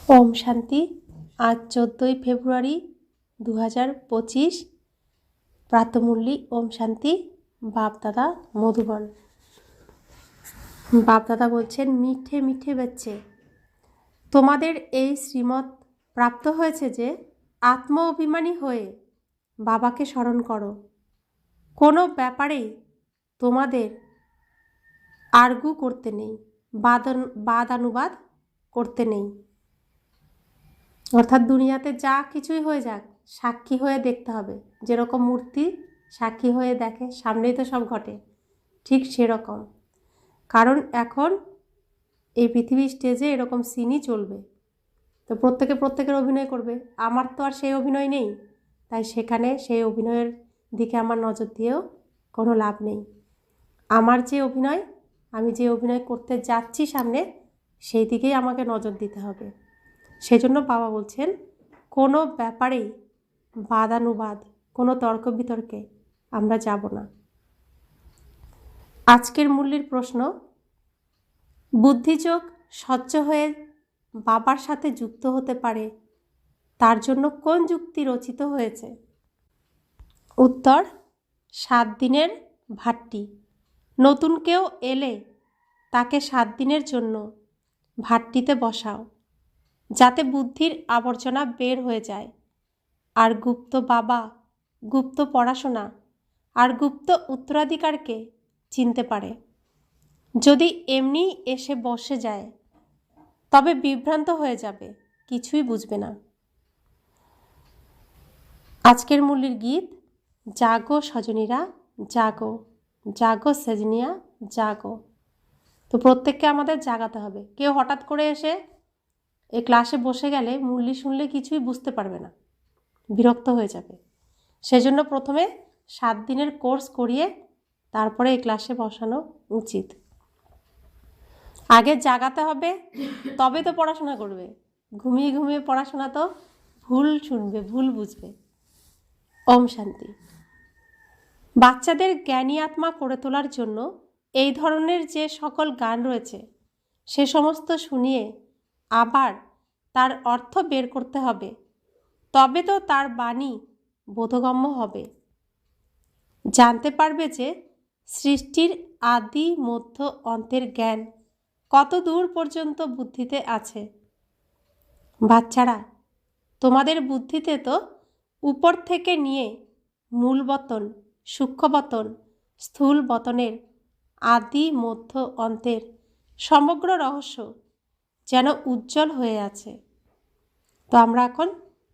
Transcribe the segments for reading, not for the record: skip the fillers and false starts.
ওম শান্তি। আজ 14ই ফেব্রুয়ারি 2025 প্রাতমূল্যী। ওম শান্তি। বাপদাদা মধুবন। বাপদাদা বলছেন, মিঠে মিঠে বাচ্চে, তোমাদের এই শ্রীমত প্রাপ্ত হয়েছে যে আত্ম অভিমানী হয়ে বাবাকে স্মরণ করো। কোনো ব্যাপারেই তোমাদের আর্গু করতে নেই, বাদানুবাদ করতে নেই। অর্থাৎ দুনিয়াতে যা কিছুই হয়ে যাক, সাক্ষী হয়ে দেখতে হবে। যেরকম মূর্তি সাক্ষী হয়ে দেখে, সামনেই তো সব ঘটে, ঠিক সেরকম। কারণ এখন এই পৃথিবীর স্টেজে এরকম সিনই চলবে, তো প্রত্যেকের অভিনয় করবে। আমার তো আর সেই অভিনয় নেই, তাই সেখানে সেই অভিনয়ের দিকে আমার নজর দিয়েও কোনো লাভ নেই। আমার যে অভিনয়, আমি যে অভিনয় করতে যাচ্ছি সামনে, সেই দিকেই আমাকে নজর দিতে হবে। সেজন্য বাবা বলছেন, কোনো ব্যাপারেই বাদানুবাদ, কোনো তর্ক বিতর্কে আমরা যাব না। আজকের মূল্যের প্রশ্ন, বুদ্ধিযোগ স্বচ্ছ হয়ে বাবার সাথে যুক্ত হতে পারে, তার জন্য কোন যুক্তি রচিত হয়েছে? উত্তর, 7 দিনের ভাট্টি। নতুন কেউ এলে তাকে 7 দিনের জন্য ভাট্টিতে বসাও, যাতে বুদ্ধির আবর্জনা বের হয়ে যায়, আর গুপ্ত বাবা, গুপ্ত পড়াশোনা আর গুপ্ত উত্তরাধিকারকে চিনতে পারে। যদি এমনি এসে বসে যায় তবে বিভ্রান্ত হয়ে যাবে, কিছুই বুঝবে না। আজকের মূল্যের গীত, জাগো সজনীরা জাগো, জাগো সজনিয়া জাগো। তো প্রত্যেককে আমাদের জাগাতে হবে। কেউ হঠাৎ করে এসে এই ক্লাসে বসে গেলে মুরলি শুনলে কিছুই বুঝতে পারবে না, বিরক্ত হয়ে যাবে। সেজন্য প্রথমে 7 দিনের কোর্স করিয়ে তারপরে এই ক্লাসে বসানো উচিত। আগে জাগাতে হবে, তবে তো পড়াশোনা করবে। ঘুমিয়ে ঘুমিয়ে পড়াশোনা তো ভুল শুনবে, ভুল বুঝবে। ওম শান্তি। বাচ্চাদের জ্ঞানী আত্মা করে তোলার জন্য এই ধরনের যে সকল গান রয়েছে, সে সমস্ত শুনিয়ে আবার তার অর্থ বের করতে হবে, তবে তো তার বাণী বোধগম্য হবে। জানতে পারবে যে সৃষ্টির আদি মধ্য অন্তের জ্ঞান কত দূর পর্যন্ত বুদ্ধিতে আছে। বাচ্চারা, তোমাদের বুদ্ধিতে তো উপর থেকে নিয়ে মূল বতন, সূক্ষ্ম বতন, স্থূল বতনের আদি মধ্য অন্তের সমগ্র রহস্য যেন উজ্জ্বল হয়ে আছে। তো আমরা এখন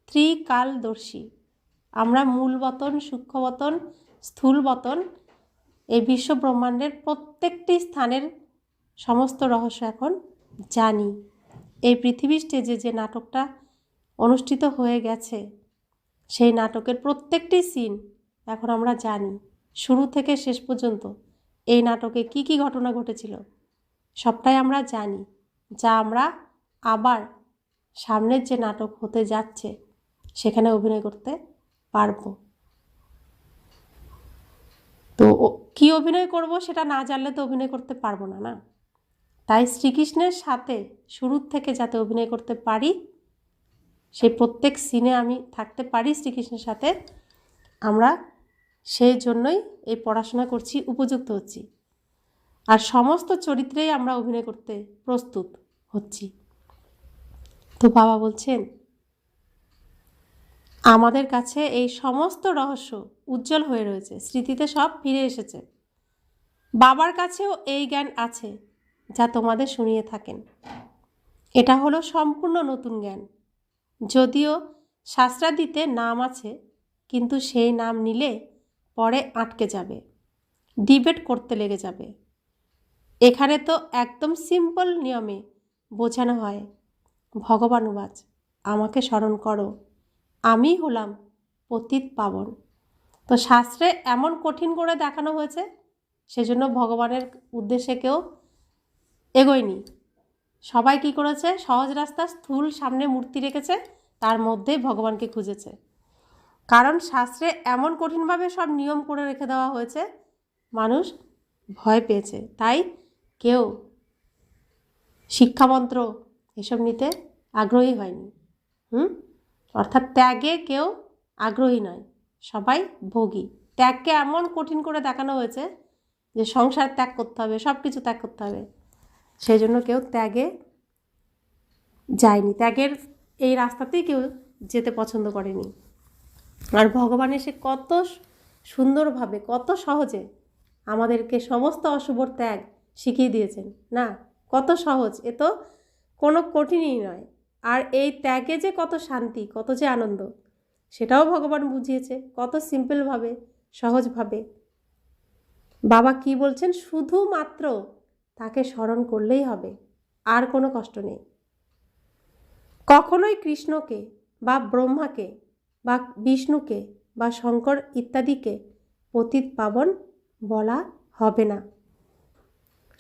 ত্রিকালদর্শী। আমরা মূল বতন, সূক্ষ্ম বতন, স্থূল বতন, এই বিশ্ব ব্রহ্মাণ্ডের প্রত্যেকটি স্থানের সমস্ত রহস্য এখন জানি। এই পৃথিবী স্টেজে যে নাটকটা অনুষ্ঠিত হয়ে গেছে, সেই নাটকের প্রত্যেকটি সিন এখন আমরা জানি। শুরু থেকে শেষ পর্যন্ত এই নাটকে কি কি ঘটনা ঘটেছিল সবটাই আমরা জানি, যা আমরা আবার সামনের যে নাটক হতে যাচ্ছে সেখানে অভিনয় করতে পারবো। তো কি অভিনয় করব সেটা না জানলে তো অভিনয় করতে পারবো না, না? তাই শ্রীকৃষ্ণের সাথে শুরুর থেকে যাতে অভিনয় করতে পারি, সেই প্রত্যেক সিনে আমি থাকতে পারি শ্রীকৃষ্ণের সাথে, আমরা সেই জন্যই এই পড়াশোনা করছি, উপযুক্ত হচ্ছি। আর সমস্ত চরিত্রেই আমরা অভিনয় করতে প্রস্তুত হচ্ছি। তো বাবা বলছেন, আমাদের কাছে এই সমস্ত রহস্য উজ্জ্বল হয়ে রয়েছে, স্মৃতিতে সব ফিরে এসেছে। বাবার কাছেও এই জ্ঞান আছে যা তোমাদের শুনিয়ে থাকেন। এটা হলো সম্পূর্ণ নতুন জ্ঞান। যদিও শাস্ত্রাদিতে নাম আছে, কিন্তু সেই নাম নিলে পরে আটকে যাবে, ডিবেট করতে লেগে যাবে। এখানে তো একদম সিম্পল নিয়মে বোঝানো হয়, ভগবানুবাচ, আমাকে স্মরণ করো, আমি হলাম পতিত পাবন। তো শাস্ত্রে এমন কঠিন করে দেখানো হয়েছে, সেজন্য ভগবানের উদ্দেশ্যে কেউ এগোয়নি। সবাই কি করেছে, সহজ রাস্তা, স্থূল সামনে মূর্তি রেখেছে, তার মধ্যেই ভগবানকে খুঁজেছে। কারণ শাস্ত্রে এমন কঠিনভাবে সব নিয়ম করে রেখে দেওয়া হয়েছে, মানুষ ভয় পেয়েছে। তাই কেউ শিক্ষামন্ত্র এসব নিতে আগ্রহী হয়নি। অর্থাৎ ত্যাগে কেউ আগ্রহী নয়, সবাই ভোগী। ত্যাগকে এমন কঠিন করে দেখানো হয়েছে যে সংসার ত্যাগ করতে হবে, সব কিছু ত্যাগ করতে হবে, সেই জন্য কেউ ত্যাগে যায়নি, ত্যাগের এই রাস্তাতেই কেউ যেতে পছন্দ করেনি। আর ভগবান এসে কত সুন্দরভাবে, কত সহজে আমাদেরকে সমস্ত অশুভর ত্যাগ শিখিয়ে দিয়েছেন না, কত সহজ, এ তো কোনো কঠিনই নয়। আর এই ত্যাগে যে কত শান্তি, কত যে আনন্দ, সেটাও ভগবান বুঝিয়েছে কত সিম্পলভাবে, সহজভাবে। বাবা কি বলছেন, শুধুমাত্র তাকে স্মরণ করলেই হবে, আর কোনো কষ্ট নেই। কখনোই কৃষ্ণকে বা ব্রহ্মাকে বা বিষ্ণুকে বা শঙ্কর ইত্যাদিকে পতিত পাবন বলা হবে না।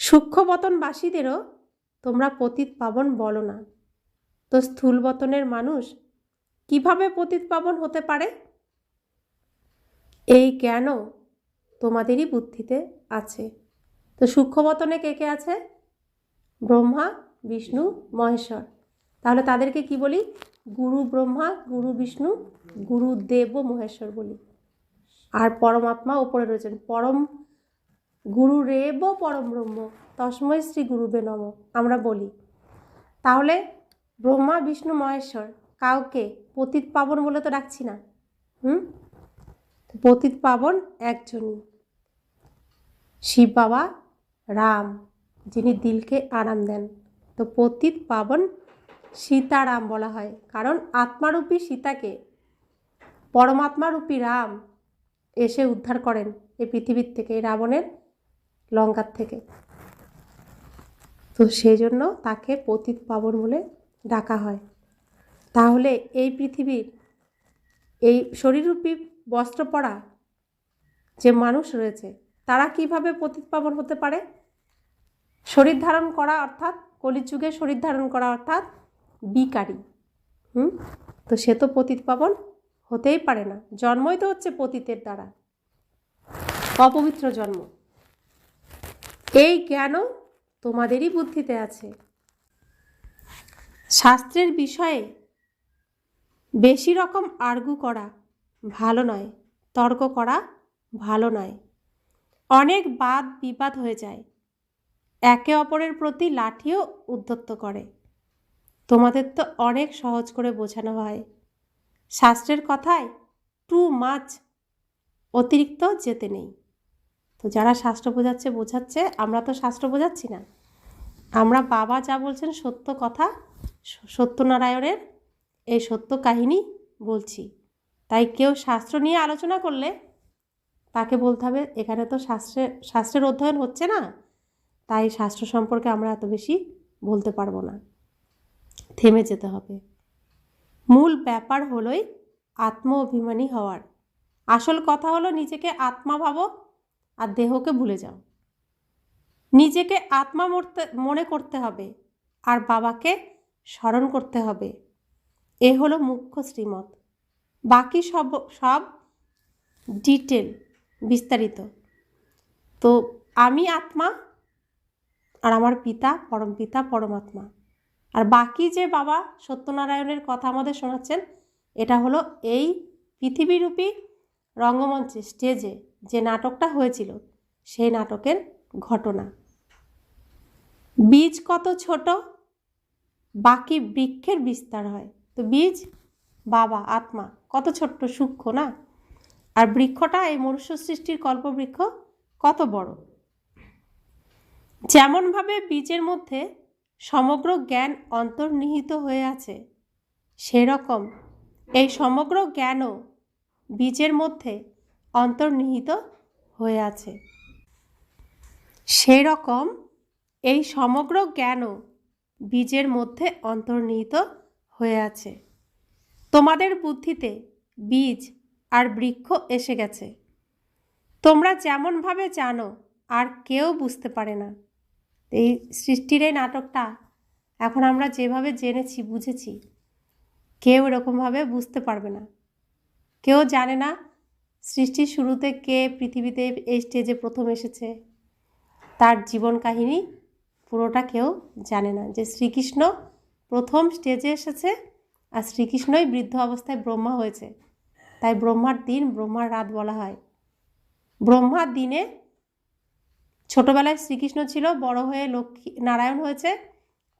সূক্ষ্মবতনবাসীদেরও তোমরা পতিত পাবন বলো না। তো স্থূলবতনের মানুষ কিভাবে পতিত পাবন হতে পারে? এই জ্ঞানও তোমাদেরই বুদ্ধিতে আছে। তো সূক্ষ্মবতনে কে কে আছে? ব্রহ্মা, বিষ্ণু, মহেশ্বর। তাহলে তাদেরকে কি বলি? গুরু ব্রহ্মা, গুরু বিষ্ণু, গুরুদেব মহেশ্বর বলি। আর পরমাত্মা ওপরে রয়েছেন, পরম গুরুরেব পরম ব্রহ্ম তস্মৈ শ্রী গুরুবে নম আমরা বলি। তাহলে ব্রহ্মা, বিষ্ণু, মহেশ্বর কাউকে পতিত পাবন বলে তো ডাকছি না। পতিত পাবন একজনই, শিব বাবা রাম, যিনি দিলকে আরাম দেন। তো পতিত পাবন সীতারাম বলা হয়, কারণ আত্মারূপী সীতাকে পরমাত্মারূপী রাম এসে উদ্ধার করেন এই পৃথিবীর থেকে, এই রাবণের লঙ্কার থেকে। তো সেই জন্য তাকে পতিত পাবন বলে ডাকা হয়। তাহলে এই পৃথিবীর এই শরীররূপী বস্ত্র পরা যে মানুষ রয়েছে, তারা কিভাবে পতিত পাবন হতে পারে? শরীর ধারণ করা অর্থাৎ কলিযুগে শরীর ধারণ করা অর্থাৎ বিকারী। তো সে তো পতিত পাবন হতেই পারে না, জন্মই তো হচ্ছে পতিতের দ্বারা, অপবিত্র জন্ম। এই জ্ঞানও তোমাদেরই বুদ্ধিতে আছে। শাস্ত্রের বিষয়ে বেশি রকম আর্গু করা ভালো নয়, তর্ক করা ভালো নয়। অনেক বাদ বিবাদ হয়ে যায়, একে অপরের প্রতি লাঠিও উদ্ধত্ত করে। তোমাদের তো অনেক সহজ করে বোঝানো হয়, শাস্ত্রের কথায় টু মাচ অতিরিক্ত যেতে নেই। তো যারা শাস্ত্র বোঝাচ্ছে, আমরা তো শাস্ত্র বোঝাচ্ছি না, আমরা বাবা যা বলছেন সত্য কথা, সত্যনারায়ণের এই সত্য কাহিনী বলছি। তাই কেউ শাস্ত্র নিয়ে আলোচনা করলে তাকে বলতে হবে এখানে তো শাস্ত্রের অধ্যয়ন হচ্ছে না, তাই শাস্ত্র সম্পর্কে আমরা এত বেশি বলতে পারবো না, থেমে যেতে হবে। মূল ব্যাপার হলোই আত্ম অভিমানী হওয়ার। আসল কথা হলো নিজেকে আত্মা ভাবো আর দেহকে ভুলে যাও। নিজেকে আত্মা মনে করতে হবে আর বাবাকে স্মরণ করতে হবে, এ হলো মুখ্য শ্রীমত। বাকি সব ডিটেল, বিস্তারিত। তো আমি আত্মা আর আমার পিতা পরম পিতা পরমাত্মা, আর বাকি যে বাবা সত্যনারায়ণের কথা আমাদের শোনাচ্ছেন, এটা হলো এই পৃথিবীরূপী রঙ্গমঞ্চে, স্টেজে যে নাটকটা হয়েছিল সেই নাটকের ঘটনা। বীজ কত ছোট, বাকি বৃক্ষের বিস্তার হয়। তো বীজ বাবা আত্মা কত ছোট্ট, সূক্ষ্ম না? আর বৃক্ষটা এই মনুষ্য সৃষ্টির কল্পবৃক্ষ কত বড়। যেমনভাবে বীজের মধ্যে সমগ্র জ্ঞান অন্তর্নিহিত হয়ে আছে, সেরকম এই সমগ্র জ্ঞানও বীজের মধ্যে অন্তর্নিহিত হয়ে আছে। সেরকম এই সমগ্র জ্ঞানও বীজের মধ্যে অন্তর্নিহিত হয়ে আছে। তোমাদের বুদ্ধিতে বীজ আর বৃক্ষ এসে গেছে, তোমরা যেমনভাবে জানো আর কেউ বুঝতে পারে না। এই সৃষ্টির এই নাটকটা এখন আমরা যেভাবে জেনেছি, বুঝেছি, কেউ এরকমভাবে বুঝতে পারবে না। কেউ জানে না সৃষ্টির শুরুতে কে পৃথিবীতে এই স্টেজে প্রথম এসেছে, তার জীবন কাহিনী পুরোটা কেউ জানে না। যে শ্রীকৃষ্ণ প্রথম স্টেজে এসেছে, আর শ্রীকৃষ্ণই বৃদ্ধ অবস্থায় ব্রহ্মা হয়েছে, তাই ব্রহ্মার দিন ব্রহ্মার রাত বলা হয়। ব্রহ্মার দিনে ছোটবেলায় শ্রীকৃষ্ণ ছিল, বড় হয়ে লক্ষ্মী নারায়ণ হয়েছে,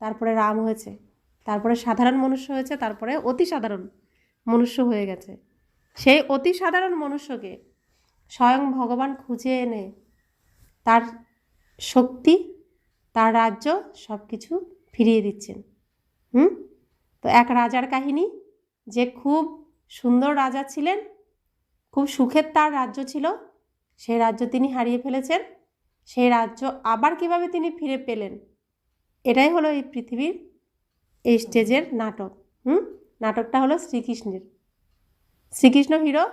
তারপরে রাম হয়েছে, তারপরে সাধারণ মনুষ্য হয়েছে, তারপরে অতি সাধারণ মনুষ্য হয়ে গেছে। সেই অতি সাধারণ মনুষ্যকে স্বয়ং ভগবান খুঁজে এনে তার শক্তি, তার রাজ্য সব কিছু ফিরিয়ে দিচ্ছেন। তো এক রাজার কাহিনী, যে খুব সুন্দর রাজা ছিলেন, খুব সুখের তার রাজ্য ছিল, সেই রাজ্য তিনি হারিয়ে ফেলেছেন। সেই রাজ্য আবার কিভাবে তিনি ফিরে পেলেন, এটাই হলো এই পৃথিবীর এই স্টেজের নাটক। নাটকটা হলো শ্রীকৃষ্ণের। শ্রীকৃষ্ণ হিরো,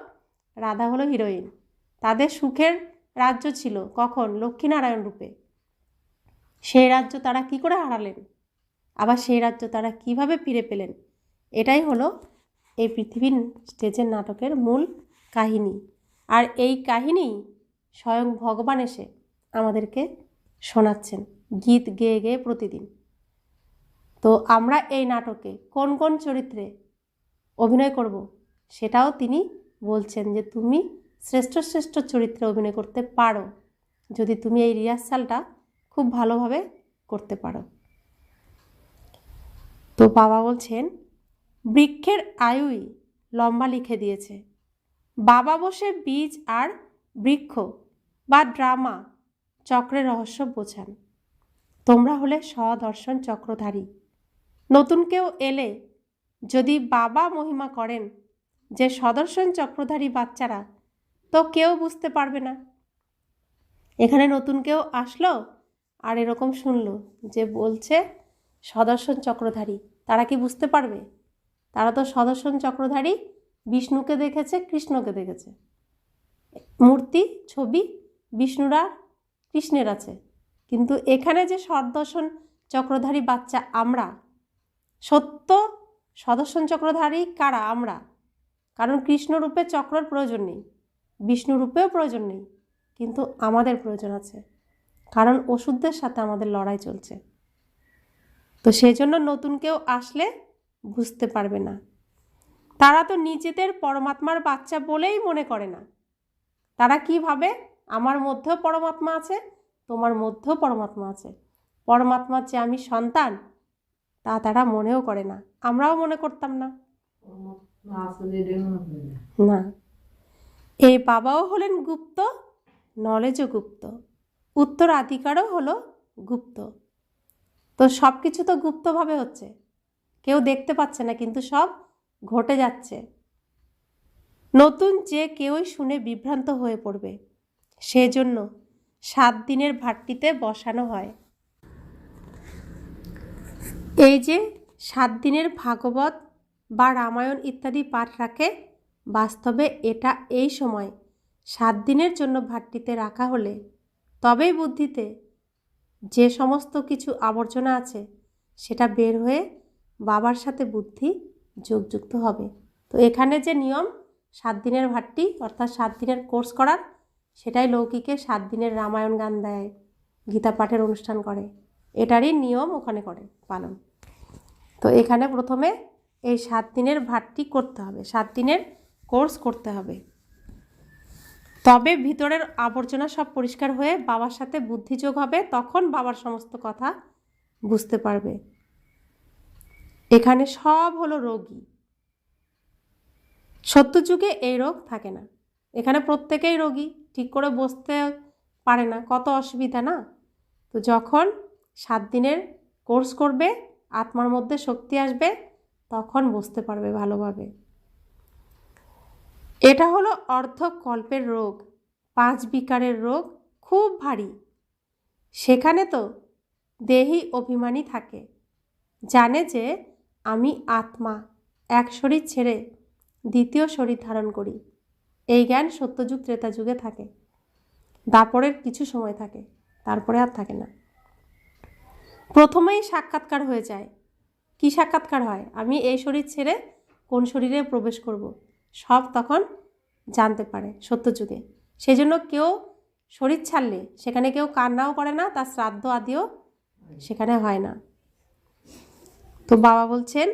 রাধা হলো হিরোইন। তাদের সুখের রাজ্য ছিল কখন? লক্ষ্মীনারায়ণ রূপে। সেই রাজ্য তারা কি করে হারালেন, আবার সেই রাজ্য তারা কিভাবে ফিরে পেলেন, এটাই হলো এই পৃথিবীর স্টেজের নাটকের মূল কাহিনী। আর এই কাহিনী স্বয়ং ভগবান এসে আমাদেরকে শোনাচ্ছেন গীত গেয়ে গেয়ে প্রতিদিন। তো আমরা এই নাটকে কোন কোন চরিত্রে অভিনয় করব, সেটাও তিনি বলছেন যে তুমি শ্রেষ্ঠ শ্রেষ্ঠ চরিত্রে অভিনয় করতে পারো, যদি তুমি এই রিহার্সালটা খুব ভালোভাবে করতে পারো। তো বাবা বলছেন, বৃক্ষের আয়ুই লম্বা লিখে দিয়েছে। বাবা বসে বীজ আর বৃক্ষ বা ড্রামা চক্রের রহস্য বোঝান। তোমরা হলে স্বদর্শন চক্রধারী। নতুন কেউ এলে যদি বাবা মহিমা করেন যে সদর্শন চক্রধারী বাচ্চারা, তো কেউ বুঝতে পারবে না। এখানে নতুন কেউ আসলো আর এরকম শুনলো যে বলছে সদর্শন চক্রধারী, তারা কি বুঝতে পারবে? তারা তো সদর্শন চক্রধারী বিষ্ণুকে দেখেছে, কৃষ্ণকে দেখেছে, মূর্তি ছবি বিষ্ণুর আর কৃষ্ণের আছে। কিন্তু এখানে যে সদর্শন চক্রধারী বাচ্চা আমরা, সত্য সদর্শন চক্রধারী কারা? আমরা। কারণ কৃষ্ণরূপে চক্রর প্রয়োজন নেই, বিষ্ণুরূপেও প্রয়োজন নেই, কিন্তু আমাদের প্রয়োজন আছে, কারণ ওষুধদের সাথে আমাদের লড়াই চলছে। তো সেই জন্য নতুন কেউ আসলে বুঝতে পারবে না। তারা তো নিজেদের পরমাত্মার বাচ্চা বলেই মনে করে না। তারা কি ভাবে? আমার মধ্যেও পরমাত্মা আছে, তোমার মধ্যেও পরমাত্মা আছে, পরমাত্মার যে আমি সন্তান, তা তারা মনেও করে না। আমরাও মনে করতাম না। না, এই বাবাও হলেন গুপ্ত, নলেজও গুপ্ত, উত্তরাধিকারও হলো গুপ্ত। তো সব কিছু তো গুপ্তভাবে হচ্ছে, কেউ দেখতে পাচ্ছে না, কিন্তু সব ঘটে যাচ্ছে। নতুন যে কেউই শুনে বিভ্রান্ত হয়ে পড়বে, সেজন্য 7 দিনের ভাট্টিতে বসানো হয়। এই যে 7 দিনের ভাগবত বা রামায়ণ ইত্যাদি পাঠ রাখে, বাস্তবে এটা এই সময় 7 দিনের জন্য ভাট্টিতে রাখা হলে তবেই বুদ্ধিতে যে সমস্ত কিছু আবর্জনা আছে সেটা বের হয়ে বাবার সাথে বুদ্ধি যোগযুক্ত হবে। তো এখানে যে নিয়ম 7 দিনের ভাট্টি অর্থাৎ 7 দিনের কোর্স করার, সেটাই লৌকিকে 7 দিনের রামায়ণ গান দেয়, গীতা পাঠের অনুষ্ঠান করে, এটারই নিয়ম ওখানে করে পালন। তো এখানে প্রথমে এই 7 দিনের ভাট্টি করতে হবে, 7 দিনের কোর্স করতে হবে, তবে ভিতরের আবর্জনা সব পরিষ্কার হয়ে বাবার সাথে বুদ্ধিযোগ হবে, তখন বাবার সমস্ত কথা বুঝতে পারবে। এখানে সব হলো রোগী। সত্যযুগে এই রোগ থাকে না, এখানে প্রত্যেকেই রোগী, ঠিক করে বসতে পারে না, কত অসুবিধা না। তো যখন 7 দিনের কোর্স করবে, আত্মার মধ্যে শক্তি আসবে, তখন বুঝতে পারবে ভালোভাবে। এটা হলো অর্ধকল্পের রোগ, 5 বিকারের রোগ, খুব ভারী। সেখানে তো দেহি অভিমানী থাকে, জানে যে আমি আত্মা, এক শরীর ছেড়ে দ্বিতীয় শরীর ধারণ করি। এই জ্ঞান সত্যযুগ ত্রেতাযুগে থাকে, দাপরের কিছু সময় থাকে, তারপরে আর থাকে না। প্রথমেই সাক্ষাৎকার হয়ে যায়। কি সাক্ষাৎকার হয়? আমি এই শরীর ছেড়ে কোন শরীরে প্রবেশ করব, সব তখন জানতে পারে সত্যযুগে। সেই জন্য কেউ শরীর ছাড়লে সেখানে কেউ কান্নাও করে না, তার শ্রাদ্ধ আদিও সেখানে হয় না। তো বাবা বলছেন,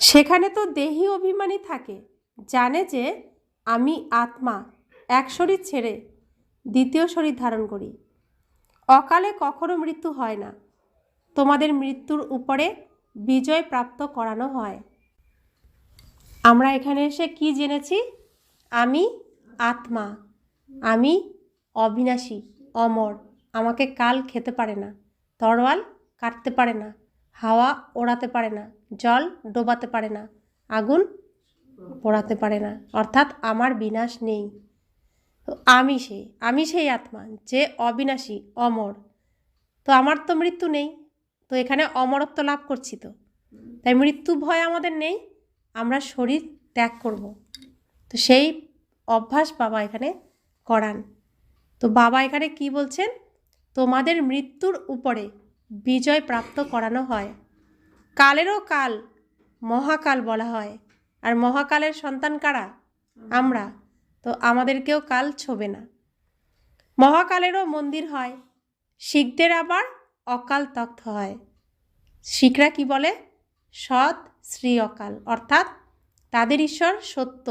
সেখানে তো দেহি অভিমানী থাকে, জানে যে আমি আত্মা এক শরীর ছেড়ে দ্বিতীয় শরীর ধারণ করি। অকালে কখনো মৃত্যু হয় না, তোমাদের মৃত্যুর উপরে বিজয় প্রাপ্ত করানো হয়। আমরা এখানে এসে কি জেনেছি? আমি আত্মা, আমি অবিনাশী, অমর, আমাকে কাল খেতে পারে না, তরোয়াল কাটতে পারে না, হাওয়া ওড়াতে পারে না, জল ডোবাতে পারে না, আগুন পোড়াতে পারে না, অর্থাৎ আমার বিনাশ নেই। তো আমি সেই আত্মা যে অবিনাশী, অমর। তো আমার তো মৃত্যু নেই, তো এখানে অমরত্ব লাভ করছি, তো তাই মৃত্যু ভয় আমাদের নেই, আমরা শরীর ত্যাগ করব। তো সেই অভ্যাস বাবা এখানে করান। তো বাবা এখানে কি বলছেন? তোমাদের মৃত্যুর উপরে বিজয় প্রাপ্ত করানো হয়। কালেরও কাল মহাকাল বলা হয়, আর মহাকালের সন্তান কারা? আমরা। তো আমাদেরকেও কাল ছোবে না। মহাকালেরও মন্দির হয়, শিখদের আবার অকাল তখ্ত হয়। শিখরা কি বলে? সৎ শ্রী অকাল, অর্থাৎ তাদের ঈশ্বর সত্য,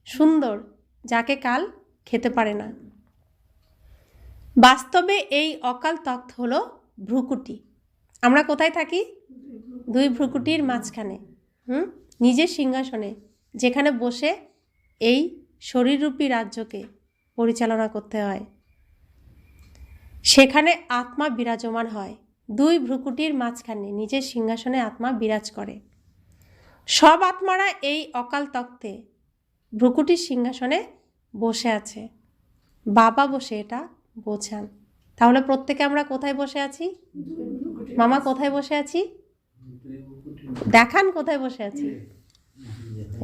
সুন্দর, যাকে কাল খেতে পারে না। বাস্তবে এই অকাল তখ্ত হলো ভ্রুকুটি। আমরা কোথায় থাকি? দুই ভ্রুকুটির মাঝখানে, নিজের সিংহাসনে, যেখানে বসে এই শরীররূপী রাজ্যকে পরিচালনা করতে হয়। সেখানে আত্মা বিরাজমান হয়। দুই ভ্রুকুটির মাঝখানে নিজের সিংহাসনে আত্মা বিরাজ করে। সব আত্মারা এই অকাল তখ্তে ভ্রুকুটির সিংহাসনে বসে আছে। বাবা বসে এটা বোঝান। তাহলে প্রত্যেকে আমরা কোথায় বসে আছি? মামা কোথায় বসে আছি? দেখান কোথায় বসে আছি।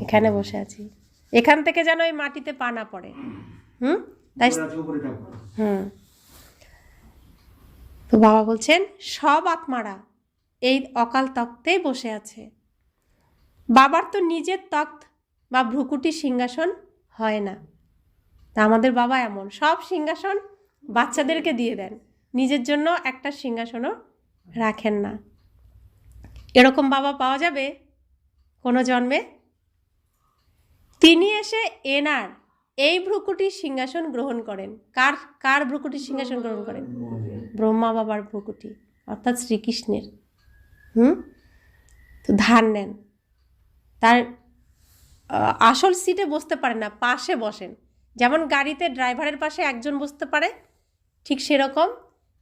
এখানে বসে আছি। এখান থেকে যেন এই মাটিতে পা না পড়ে। তাই তো বাবা বলছেন, সব আত্মারা এই অকাল তখ্তেই বসে আছে। বাবার তো নিজের তখ্ত বা ভ্রুকুটি সিংহাসন হয় না। তা আমাদের বাবা এমন, সব সিংহাসন বাচ্চাদেরকে দিয়ে দেন, নিজের জন্য একটা সিংহাসনও রাখেন না। এরকম বাবা পাওয়া যাবে কোনো জন্মে? তিনি এসে এনার এই ভ্রুকুটির সিংহাসন গ্রহণ করেন। কার ভ্রুকুটির সিংহাসন গ্রহণ করেন? ব্রহ্মা বাবার ভ্রুকুটি, অর্থাৎ শ্রীকৃষ্ণের। তো ধার নেন, তার আসল সিটে বসতে পারেন না, পাশে বসেন। যেমন গাড়িতে ড্রাইভারের পাশে একজন বসতে পারে, ঠিক সেরকম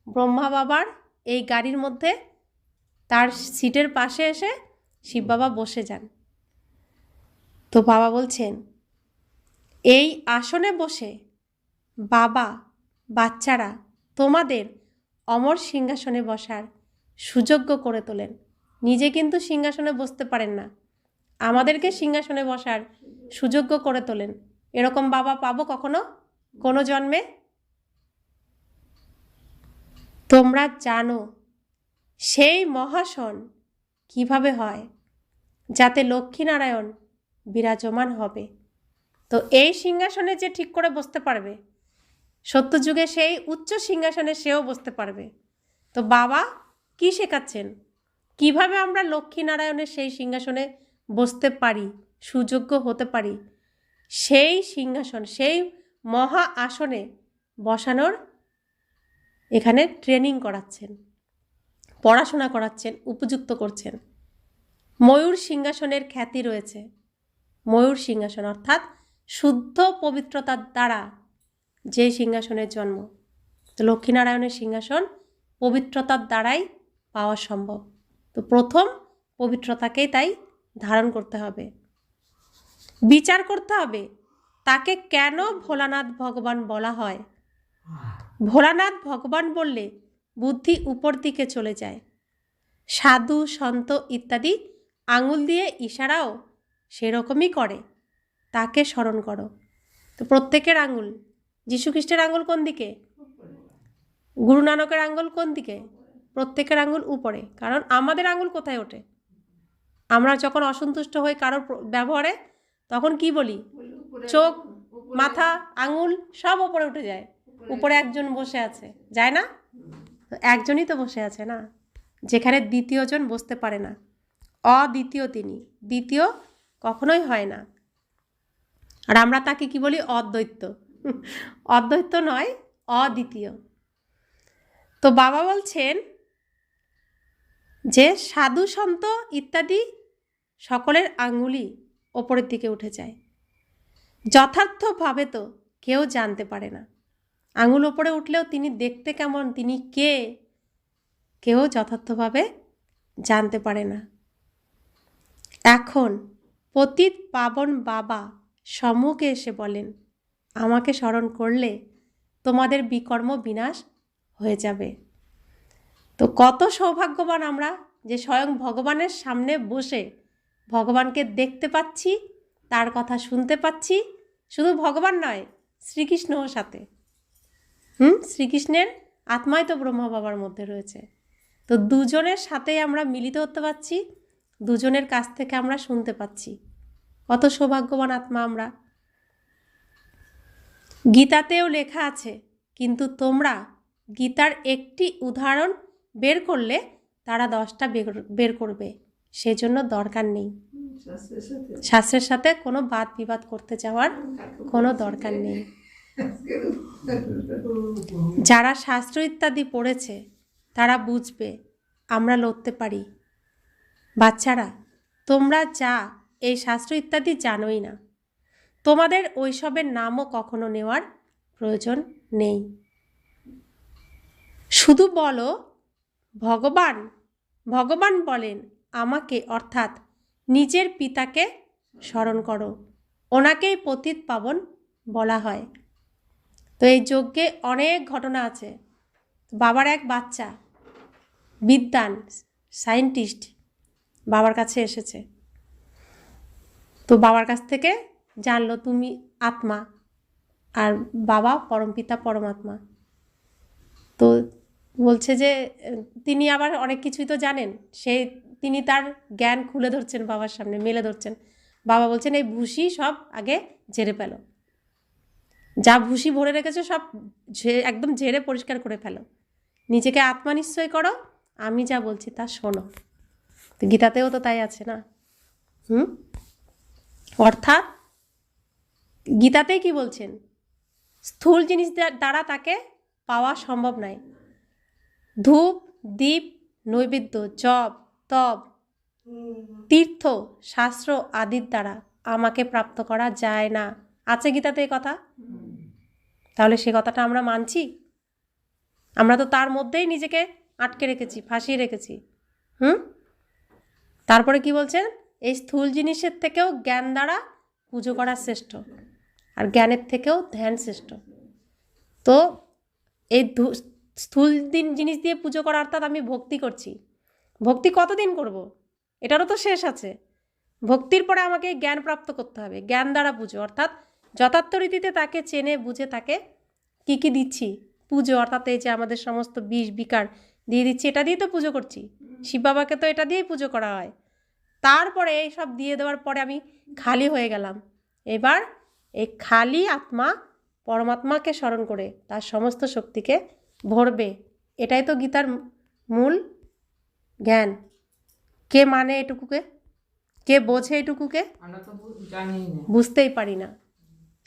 ব্রহ্মা বাবার এই গাড়ির মধ্যে তার সিটের পাশে এসে শিব বাবা বসে যান। তো বাবা বলছেন, এই আসনে বসে বাবা বাচ্চারা তোমাদের অমর সিংহাসনে বসার সুযোগ্য করে তোলেন। নিজে কিন্তু সিংহাসনে বসতে পারেন না, আমাদেরকে সিংহাসনে বসার সুযোগ্য করে তোলেন। এরকম বাবা পাবো কখনো কোনো জন্মে? তোমরা জানো সেই মহাসন কিভাবে হয়, যাতে লক্ষ্মীনারায়ণ বিরাজমান হবে। তো এই সিংহাসনে যে ঠিক করে বসতে পারবে, সত্যযুগে সেই উচ্চ সিংহাসনে সেও বসতে পারবে। তো বাবা কি শেখাচ্ছেন? কিভাবে আমরা লক্ষ্মীনারায়ণের সেই সিংহাসনে বসতে পারি, সুযোগ্য হতে পারি, সেই সিংহাসন, সেই মহা আসনে বসানোর এখানে ট্রেনিং করাচ্ছেন, পড়াশোনা করাচ্ছেন, উপযুক্ত করছেন। ময়ূর সিংহাসনের খ্যাতি রয়েছে। ময়ূর সিংহাসন অর্থাৎ শুদ্ধ পবিত্রতার দ্বারা যে সিংহাসনের জন্ম। তো লক্ষ্মীনারায়ণের সিংহাসন পবিত্রতার দ্বারাই পাওয়া সম্ভব। তো প্রথম পবিত্রতাকেই তাই ধারণ করতে হবে। বিচার করতে হবে তাকে কেন ভোলানাথ ভগবান বলা হয়। ভোলানাথ ভগবান বললে বুদ্ধি উপর দিকে চলে যায়। সাধু সন্ত ইত্যাদি আঙুল দিয়ে ইশারাও সেরকমই করে, তাকে স্মরণ করো। তো প্রত্যেকের আঙুল, যীশুখ্রিস্টের আঙুল কোন দিকে? গুরু নানকের আঙুল কোন দিকে? প্রত্যেকের আঙুল উপরে। কারণ আমাদের আঙুল কোথায় ওঠে? আমরা যখন অসন্তুষ্ট হই কারোর ব্যবহারে, তখন কি বলি? চোখ, মাথা, আঙুল সব উপরে উঠে যায়। উপরে একজন বসে আছে, যায় না? একজনই তো বসে আছে না, যেখানে দ্বিতীয়জন বসতে পারে না। অদ্বিতীয় তিনি, দ্বিতীয় কখনোই হয় না। আর আমরা তাকে কি বলি? অদ্বৈত। অদ্বৈত নয়, অদ্বিতীয়। তো বাবা বলছেন যে সাধু সন্ত ইত্যাদি সকলের আঙুলি ওপরের দিকে উঠে যায়, যথার্থভাবে তো কেউ জানতে পারে না। আঙুল ওপরে উঠলেও তিনি দেখতে কেমন, তিনি কে, কেউ যথার্থভাবে জানতে পারে না। এখন পতিত পাবন বাবা সম্মুখে এসে বলেন, আমাকে স্মরণ করলে তোমাদের বিকর্ম বিনাশ হয়ে যাবে। তো কত সৌভাগ্যবান আমরা যে স্বয়ং ভগবানের সামনে বসে ভগবানকে দেখতে পাচ্ছি, তার কথা শুনতে পাচ্ছি। শুধু ভগবান নয়, শ্রীকৃষ্ণও সাথে। শ্রীকৃষ্ণের আত্মাই তো ব্রহ্মা বাবার মধ্যে রয়েছে। তো দুজনের সাথেই আমরা মিলিত হতে পারছি, দুজনের কাছ থেকে আমরা শুনতে পাচ্ছি। কত সৌভাগ্যবান আত্মা আমরা। গীতাতেও লেখা আছে, কিন্তু তোমরা গীতার একটি উদাহরণ বের করলে তারা 10টা বের করবে, সেজন্য দরকার নেই। শাস্ত্রের সাথে কোনো বাদ বিবাদ করতে যাওয়ার কোনো দরকার নেই। যারা শাস্ত্র ইত্যাদি পড়েছে তারা বুঝবে আমরা লড়তে পারি। বাচ্চারা, তোমরা যা এই শাস্ত্র ইত্যাদি জানোই না, তোমাদের ওইসবের নামও কখনো নেওয়ার প্রয়োজন নেই। শুধু বলো ভগবান। ভগবান বলেন আমাকে, অর্থাৎ নিজের পিতাকে স্মরণ করো, ওনাকেই পতিত পাবন বলা হয়। তো এই যজ্ঞে অনেক ঘটনা আছে। বাবার এক বাচ্চা বিদ্বান সায়েন্টিস্ট বাবার কাছে এসেছে। তো বাবার কাছ থেকে জানলো তুমি আত্মা আর বাবা পরমপিতা পরমাত্মা। তো বলছে যে তিনি আবার অনেক কিছুই তো জানেন, তিনি তার জ্ঞান খুলে ধরছেন বাবার সামনে, মেলে ধরছেন। বাবা বলছেন এই ভুসি সব আগে ঝেড়ে ফেলো, যা ভুসি ভরে রেখেছো সব একদম ঝেড়ে পরিষ্কার করে ফেলো, নিজেকে আত্মা নিশ্চয় করো, আমি যা বলছি তা শোনো। তো গীতাতেও তো তাই আছে না? অর্থাৎ গীতাতেই কি বলছেন? স্থূল জিনিস দ্বারা তাকে পাওয়া সম্ভব নয়। ধূপ, দীপ, নৈবেদ্য, জপ, তপ, তীর্থ, শাস্ত্র আদির দ্বারা আমাকে প্রাপ্ত করা যায় না। আছে গীতাতে এই কথা? তাহলে সে কথাটা আমরা মানছি? আমরা তো তার মধ্যেই নিজেকে আটকে রেখেছি, ফাঁসিয়ে রেখেছি। তারপরে কি বলছেন? এই স্থূল জিনিসের থেকেও জ্ঞান দ্বারা পুজো করা শ্রেষ্ঠ, আর জ্ঞানের থেকেও ধ্যান শ্রেষ্ঠ। তো এই স্থূল জিনিস দিয়ে পুজো করা, অর্থাৎ আমি ভক্তি করছি। ভক্তি কতদিন করব? এটারও তো শেষ আছে। ভক্তির পরে আমাকে জ্ঞান প্রাপ্ত করতে হবে। জ্ঞান দ্বারা পুজো, অর্থাৎ যথার্থ রীতিতে তাকে চেনে বুঝে তাকে কি কি দিচ্ছি পুজো, অর্থাৎ এই যে আমাদের সমস্ত বিষ বিকার দিয়ে দিচ্ছি, এটা দিয়ে তো পুজো করছি। শিব বাবাকে তো এটা দিয়েই পুজো করা হয়। তারপরে এই সব দিয়ে দেওয়ার পরে আমি খালি হয়ে গেলাম। এবার এই খালি আত্মা পরমাত্মাকে স্মরণ করে তার সমস্ত শক্তিকে ভরবে। এটাই তো গীতার মূল জ্ঞান। কে মানে এটুকুকে? কে বোঝে এটুকুকে? বুঝতেই পারি না।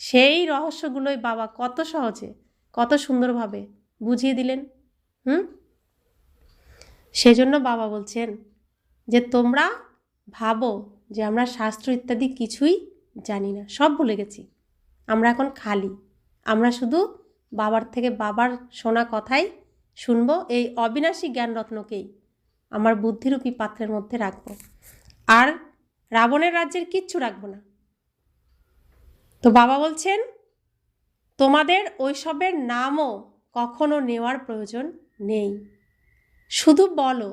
সেই রহস্যগুলোই বাবা কত সহজে, কত সুন্দরভাবে বুঝিয়ে দিলেন। সেজন্য বাবা বলছেন যে তোমরা ভাবো যে আমরা শাস্ত্র ইত্যাদি কিছুই জানি না, সব ভুলে গেছি, আমরা এখন খালি। আমরা শুধু বাবার থেকে বাবার শোনা কথাই শুনবো। এই অবিনাশী জ্ঞানরত্নকেই আমার বুদ্ধিরূপী পাত্রের মধ্যে রাখবো, আর রাবণের রাজ্যের কিচ্ছু রাখবো না। তো বাবা বলছেন তোমাদের ওইসবের নামও কখনো নেওয়ার প্রয়োজন নেই। শুধু বলো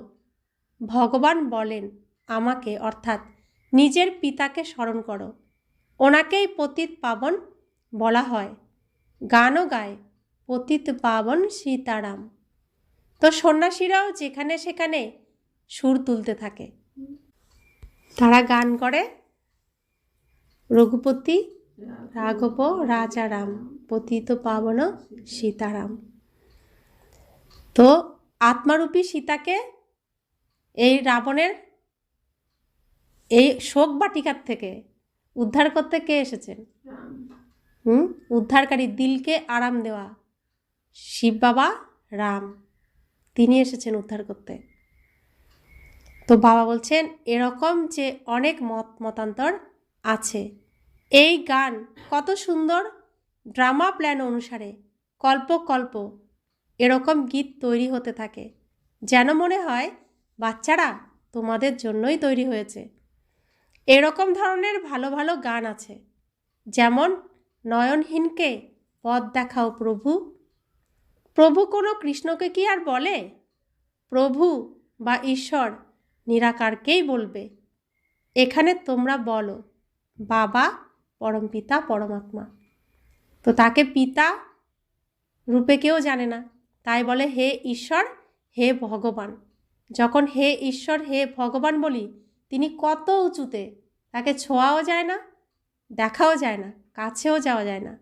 ভগবান বলেন আমাকে, অর্থাৎ নিজের পিতাকে স্মরণ করো, ওনাকেই পতিত পাবন বলা হয়। গানও গায় পতিত পাবন সীতারাম। তো সন্ন্যাসীরাও যেখানে সেখানে সুর তুলতে থাকে, তারা গান করে রঘুপতি রাঘব রাজারাম পতিত পাবন সীতারাম। তো আত্মারূপী সীতাকে এই রাবণের এই শোক বাটিকার থেকে উদ্ধার করতে কে এসেছেন? উদ্ধারকারী, দিলকে আরাম দেওয়া শিব বাবা রাম, তিনি এসেছেন উদ্ধার করতে। তো বাবা বলছেন এরকম যে অনেক মতান্তর আছে। এই গান কত সুন্দর, ড্রামা প্ল্যান অনুসারে কল্প কল্প এরকম গীত তৈরি হতে থাকে, যেন মনে হয় বাচ্চারা তোমাদের জন্যই তৈরি হয়েছে। এরকম ধরনের ভালো ভালো গান আছে, যেমন নয়নহীনকে পথ দেখাও প্রভু। প্রভু কোনো কৃষ্ণকে কি আর বলে? প্রভু বা ঈশ্বর নিরাকারকেই বলবে। এখানে তোমরা বলো বাবা পরমপিতা পরমাত্মা। তো তাকে পিতা রূপে কেউ জানে না, তাই বলে হে ঈশ্বর, হে ভগবান। যখন হে ঈশ্বর হে ভগবান বলি, তিনি কত উঁচুতে, তাকে ছোঁয়াও যায় না, দেখাও যায় না, কাছেও যাওয়া যায় না।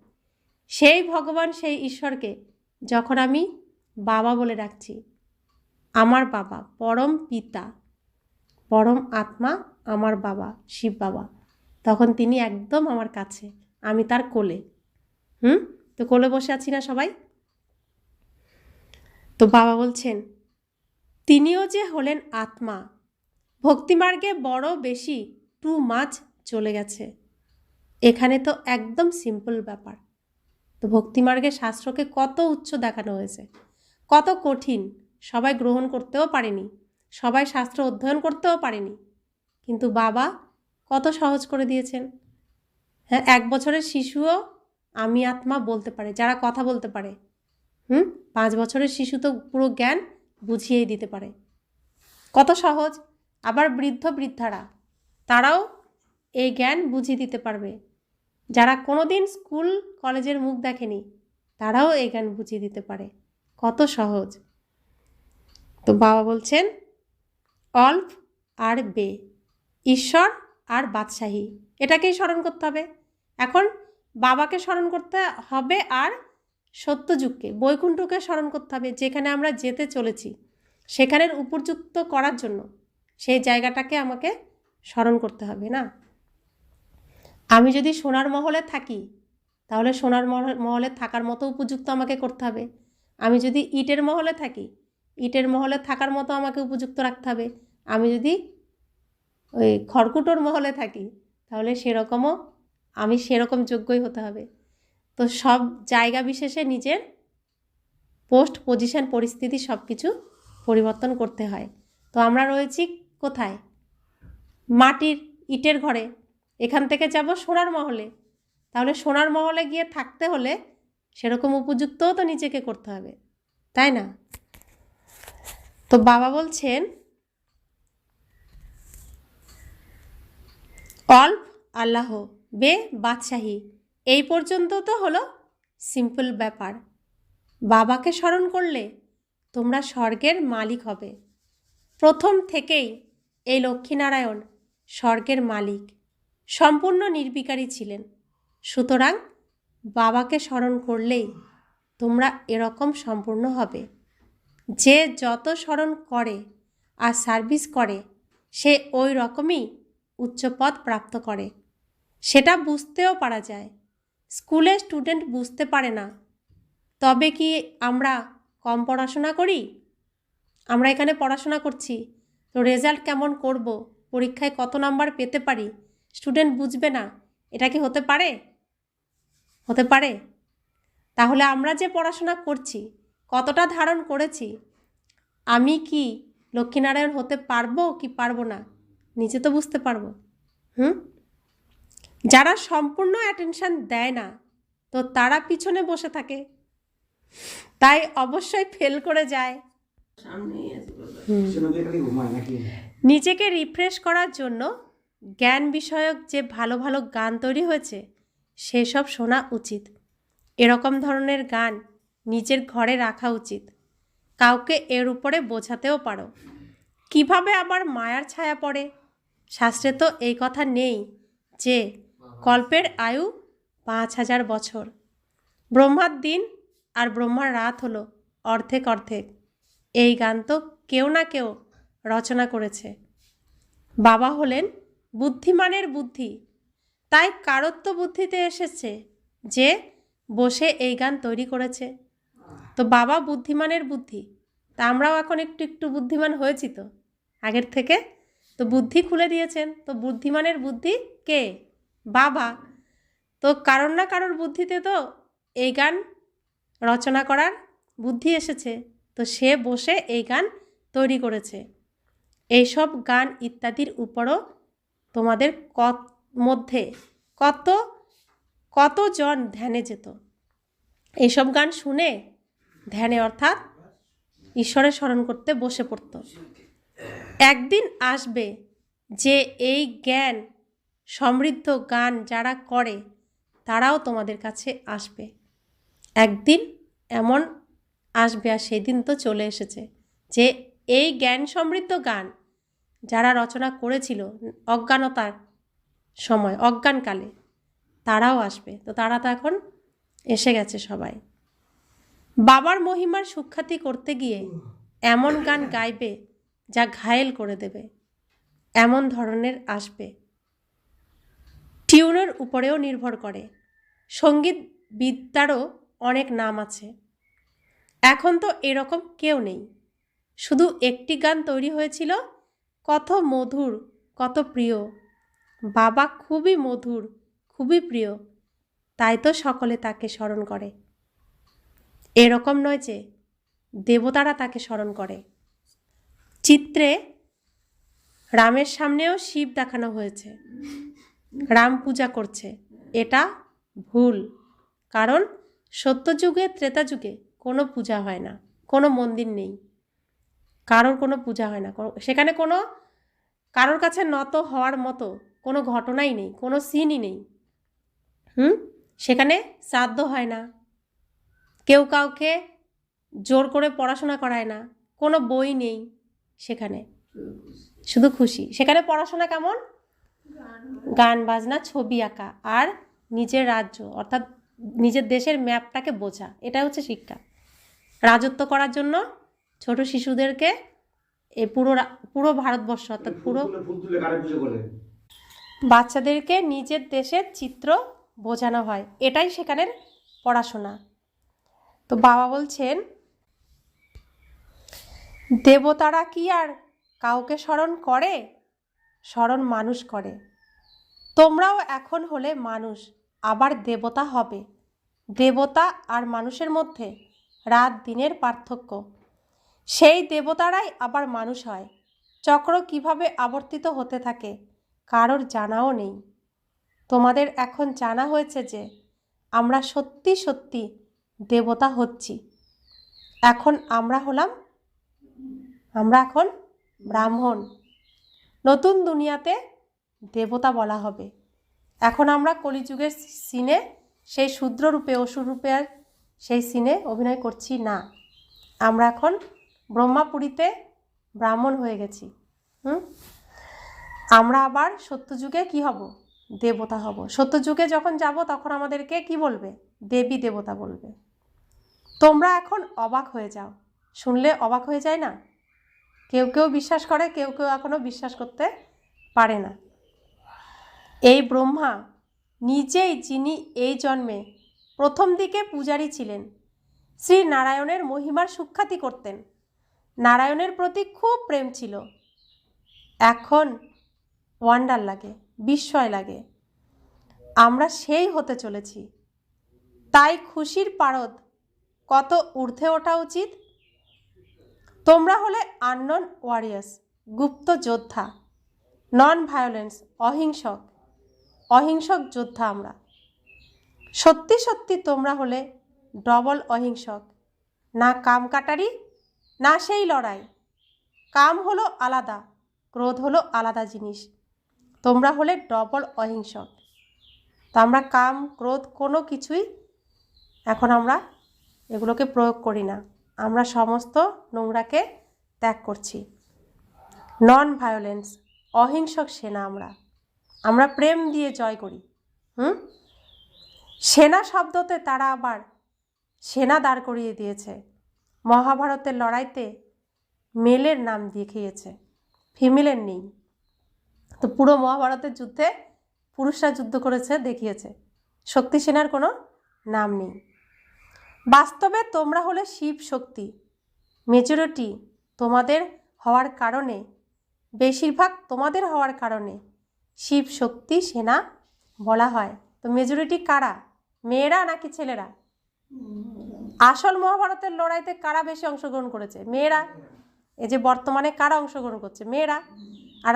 সেই ভগবান সেই ঈশ্বরকে যখন আমি বাবা বলে ডাকছি, আমার বাবা পরম পিতা পরম আত্মা, আমার বাবা শিব বাবা, তখন তিনি একদম আমার কাছে, আমি তার কোলে। তো কোলে বসে আছি না সবাই? তো বাবা বলছেন তিনিও যে হলেন আত্মা। ভক্তিমার্গে বড় বেশি টু মাচ চলে গেছে। এখানে তো একদম সিম্পল ব্যাপার। তো ভক্তিমার্গে শাস্ত্রকে কত উচ্চ দেখানো হয়েছে, কত কঠিন, সবাই গ্রহণ করতেও পারেনি, সবাই শাস্ত্র অধ্যয়ন করতেও পারেনি, কিন্তু বাবা কত সহজ করে দিয়েছেন। হ্যাঁ, 1 বছরের শিশুও আমি আত্মা বলতে পারে, যারা কথা বলতে পারে। 5 বছরের শিশু তো পুরো জ্ঞান বুঝিয়েই দিতে পারে, কত সহজ। আবার বৃদ্ধ বৃদ্ধারা, তারাও এই জ্ঞান বুঝিয়ে দিতে পারবে। যারা কোনো দিন স্কুল কলেজের মুখ দেখেনি, তারাও এই জ্ঞান বুঝিয়ে দিতে পারে, কত সহজ। তো বাবা বলছেন অল্প আর বে, ঈশ্বর আর বাদশাহী, এটাকেই স্মরণ করতে হবে। এখন বাবাকে স্মরণ করতে হবে, আর সত্যযুগকে বৈকুণ্ঠকে স্মরণ করতে হবে, যেখানে আমরা যেতে চলেছি, সেখানের উপযুক্ত করার জন্য সেই জায়গাটাকে আমাকে স্মরণ করতে হবে না? আমি যদি সোনার মহলে থাকি, তাহলে সোনার মহলে থাকার মতো উপযুক্ত আমাকে করতে হবে। আমি যদি ইটের মহলে থাকি, ইটের মহলে থাকার মতো আমাকে উপযুক্ত রাখতে হবে। আমি যদি ওই খড়কুটোর মহলে থাকি, তাহলে আমি সেরকম যোগ্যই হতে হবে। তো সব জায়গা বিশেষে নিজের পোস্ট পজিশন পরিস্থিতি সব কিছু পরিবর্তন করতে হয়। তো আমরা রয়েছি কোথায়? মাটির ইটের ঘরে, এখান থেকে যাব সোনার মহলে। তাহলে সোনার মহলে গিয়ে থাকতে হলে সেরকম উপযুক্তও তো নিজেকে করতে হবে, তাই না? তো বাবা বলছেন অল্প আল্লাহ বে বাদশাহী, এই পর্যন্ত তো হলো সিম্পল ব্যাপার। বাবাকে স্মরণ করলে তোমরা স্বর্গের মালিক হবে। প্রথম থেকেই এই লক্ষ্মীনারায়ণ স্বর্গের মালিক, সম্পূর্ণ নির্বিকারী ছিলেন। সুতরাং বাবাকে স্মরণ করলেই তোমরা এরকম সম্পূর্ণ হবে। যে যত স্মরণ করে আর সার্ভিস করে, সে ওই রকমই উচ্চপদ প্রাপ্ত করে। সেটা বুঝতেও পারা যায়। স্কুলে স্টুডেন্ট বুঝতে পারে না, তবে কি আমরা কম পড়াশোনা করি? আমরা এখানে পড়াশোনা করছি, তো রেজাল্ট কেমন করব, পরীক্ষায় কত নাম্বার পেতে পারি, স্টুডেন্ট বুঝবে না, এটা কি হতে পারে? হতে পারে? তাহলে আমরা যে পড়াশোনা করছি, কতটা ধারণ করেছি, আমি কি লক্ষ্মীনারায়ণ হতে পারবো কি পারবো না, নিজে তো বুঝতে পারবো। যারা সম্পূর্ণ অ্যাটেনশন দেয় না, তো তারা পিছনে বসে থাকে, তাই অবশ্যই ফেল করে যায়। নিজেকে রিফ্রেশ করার জন্য জ্ঞান বিষয়ক যে ভালো ভালো গান তৈরি হয়েছে, সেসব শোনা উচিত। এরকম ধরনের গান নিজের ঘরে রাখা উচিত। কাউকে এর উপরে বোঝাতেও পারো। কিভাবে আবার মায়ার ছায়া পড়ে? শাস্ত্রে তো এই কথা নেই যে কল্পের আয়ু 5000 বছর। ব্রহ্মার দিন আর ব্রহ্মার রাত হলো অর্ধেক অর্ধেক। এই গান তো কেউ না কেউ রচনা করেছে। বাবা হলেন বুদ্ধিমানের বুদ্ধি, তাই কারত্ব বুদ্ধিতে এসেছে যে বসে এই গান তৈরি করেছে। তো বাবা বুদ্ধিমানের বুদ্ধি, তা আমরাও এখন একটু একটু বুদ্ধিমান হয়েছি তো আগের থেকে, তো বুদ্ধি খুলে দিয়েছেন। তো বুদ্ধিমানের বুদ্ধি কে? বাবা। তো কারোর না কারোর বুদ্ধিতে তো এই গান রচনা করার বুদ্ধি এসেছে, তো সে বসে এই গান তৈরি করেছে। এইসব গান ইত্যাদির উপরও তোমাদের মধ্যে কত কতজন ধ্যানে যেত। এইসব গান শুনে ধ্যানে অর্থাৎ ঈশ্বরের স্মরণ করতে বসে পড়ত। একদিন আসবে যে এই জ্ঞান সমৃদ্ধ গান যারা করে তারাও তোমাদের কাছে আসবে। একদিন এমন আসবে, আর সেদিন তো চলে এসেছে, যে এই জ্ঞান সমৃদ্ধ গান যারা রচনা করেছিল অজ্ঞানতার সময়, অজ্ঞানকালে, তারাও আসবে। তো তারা তো এখন এসে গেছে সবাই। বাবার মহিমার সুখ্যাতি করতে গিয়ে এমন গান গাইবে যা ঘায়েল করে দেবে, এমন ধরনের আসবে। টিউনের উপরেও নির্ভর করে। সঙ্গীত বিদ্যারও অনেক নাম আছে। এখন তো এরকম কেউ নেই। শুধু একটি গান তৈরি হয়েছিল, কত মধুর, কত প্রিয়। বাবা খুবই মধুর, খুবই প্রিয়, তাই তো সকলে তাকে স্মরণ করে। এরকম নয় যে দেবতারা তাকে স্মরণ করে। চিত্রে রামের সামনেও শিব দেখানো হয়েছে, রাম পূজা করছে। এটা ভুল, কারণ সত্যযুগে ত্রেতাযুগে কোনো পূজা হয় না, কোনো মন্দির নেই, কারোর কোনো পূজা হয় না, সেখানে কোনো কারোর কাছে নত হওয়ার মতো কোনো ঘটনাই নেই, কোনো সিনই নেই। সেখানে শ্রাদ্ধ হয় না, কেউ কাউকে জোর করে পড়াশোনা করায় না, কোনো বই নেই সেখানে, শুধু খুশি। সেখানে পড়াশোনা কেমন? গান বাজনা, ছবি আঁকা, আর নিজের রাজ্য অর্থাৎ নিজের দেশের ম্যাপটাকে বোঝা, এটা হচ্ছে শিক্ষা। রাজত্ব করার জন্য ছোট শিশুদেরকে এই পুরো ভারতবর্ষ অর্থাৎ পুরো বাচ্চাদেরকে নিজের দেশের চিত্র বোঝানো হয়, এটাই সেখানের পড়াশোনা। তো বাবা বলছেন, দেবতারা কি আর কাউকে স্মরণ করে? স্মরণ মানুষ করে। তোমরাও এখন হলে মানুষ, আবার দেবতা হবে। দেবতা আর মানুষের মধ্যে রাত দিনের পার্থক্য। সেই দেবতারাই আবার মানুষ হয়। চক্র কিভাবে আবর্তিত হতে থাকে কারোর জানাও নেই। তোমাদের এখন জানা হয়েছে যে আমরা সত্যি সত্যি দেবতা হচ্ছি। এখন আমরা এখন ব্রাহ্মণ। নতুন দুনিয়াতে দেবতা বলা হবে। এখন আমরা কলিযুগের সিনে সেই শূদ্র রূপে, অসুর রূপে আর সেই সিনে অভিনয় করছি না। আমরা এখন ব্রহ্মাপুরীতে ব্রাহ্মণ হয়ে গেছি। আমরা আবার সত্যযুগে কি হব? দেবতা হব। সত্যযুগে যখন যাব তখন আমাদেরকে কি বলবে? দেবী দেবতা বলবে। তোমরা এখন অবাক হয়ে যাও। শুনলে অবাক হয়ে যায় না? কেউ কেউ বিশ্বাস করে, কেউ কেউ এখনো বিশ্বাস করতে পারে না। এই ব্রহ্মা নিজেই, যিনি এই জন্মে প্রথম দিকে পূজারী ছিলেন, শ্রী নারায়ণের মহিমার সুখ্যাতি করতেন। নারায়ণের প্রতি খুব প্রেম ছিল। এখন ওয়ান্ডার লাগে, বিস্ময় লাগে। আমরা সেই হতে চলেছি। তাই খুশির পারদ কত ঊর্ধ্বে ওঠা উচিত। তোমরা হলে আননোন ওয়ারিয়ার্স, গুপ্ত যোদ্ধা, নন ভায়োলেন্স, অহিংসক যোদ্ধা। আমরা সত্যি সত্যি তোমরা হলে ডবল অহিংসক। না কাম কাটারি, না সেই লড়াই। কাম হলো আলাদা, ক্রোধ হলো আলাদা জিনিস। তোমরা হলে ডবল অহিংসক। তো আমরা কাম, ক্রোধ কোনো কিছুই এখন আমরা এগুলোকে প্রয়োগ করি না। আমরা সমস্ত নোংরাকে ত্যাগ করছি। নন ভায়োলেন্স, অহিংসক সেনা। আমরা প্রেম দিয়ে জয় করি। সেনা শব্দতে তারা আবার সেনা দাঁড় করিয়ে দিয়েছে। মহাভারতের লড়াইতে মেলের নাম দেখিয়েছে। ফিমেলের নেই। তো পুরো মহাভারতের যুদ্ধে পুরুষরা যুদ্ধ করেছে, দেখিয়েছে, শক্তি সেনার কোনো নাম নেই। বাস্তবে তোমরা হলে শিব শক্তি, মেজরিটি তোমাদের হওয়ার কারণে, বেশিরভাগ তোমাদের হওয়ার কারণে শিব শক্তি সেনা বলা হয়। তো মেজরিটি কারা? মেয়েরা নাকি ছেলেরা? আসল মহাভারতের লড়াইতে কারা বেশি অংশগ্রহণ করেছে? মেয়েরা। এই যে বর্তমানে কারা অংশগ্রহণ করছে? মেয়েরা। আর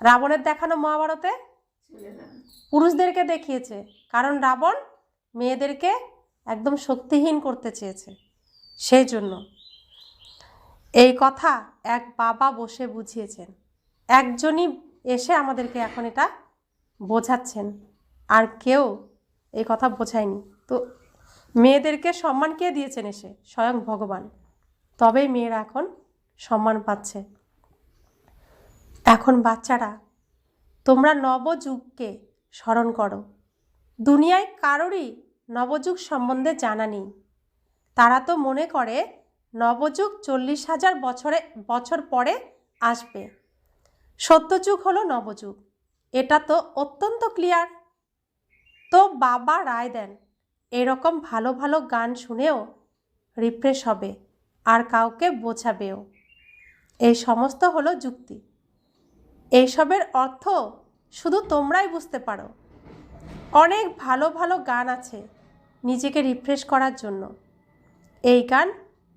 রাবণের দেখানো মহাভারতে পুরুষদেরকে দেখিয়েছে, কারণ রাবণ মেয়েদেরকে একদম শক্তিহীন করতে চেয়েছে। সেই জন্য এই কথা এক বাবা বসে বুঝিয়েছেন, একজনই এসে আমাদেরকে এখন এটা বোঝাচ্ছেন, আর কেউ এই কথা বোঝায়নি। তো মেয়েদেরকে সম্মান কে দিয়েছেন? এসে স্বয়ং ভগবান। তবেই মেয়েরা এখন সম্মান পাচ্ছে। এখন বাচ্চারা, তোমরা নবযুগকে স্মরণ করো। দুনিয়ায় কারোরই নবযুগ সম্বন্ধে জানা নেই। তারা তো মনে করে নবযুগ 40,000 বছর পরে আসবে। সত্যযুগ হলো নবযুগ, এটা তো অত্যন্ত ক্লিয়ার। তো বাবা রায় দেন, এরকম ভালো ভালো গান শুনেও রিফ্রেশ হবে আর কাউকে বোঝাবেও। এই সমস্ত হলো যুক্তি। এইসবের অর্থ শুধু তোমরাই বুঝতে পারো। অনেক ভালো ভালো গান আছে নিজেকে রিফ্রেশ করার জন্য। এই গান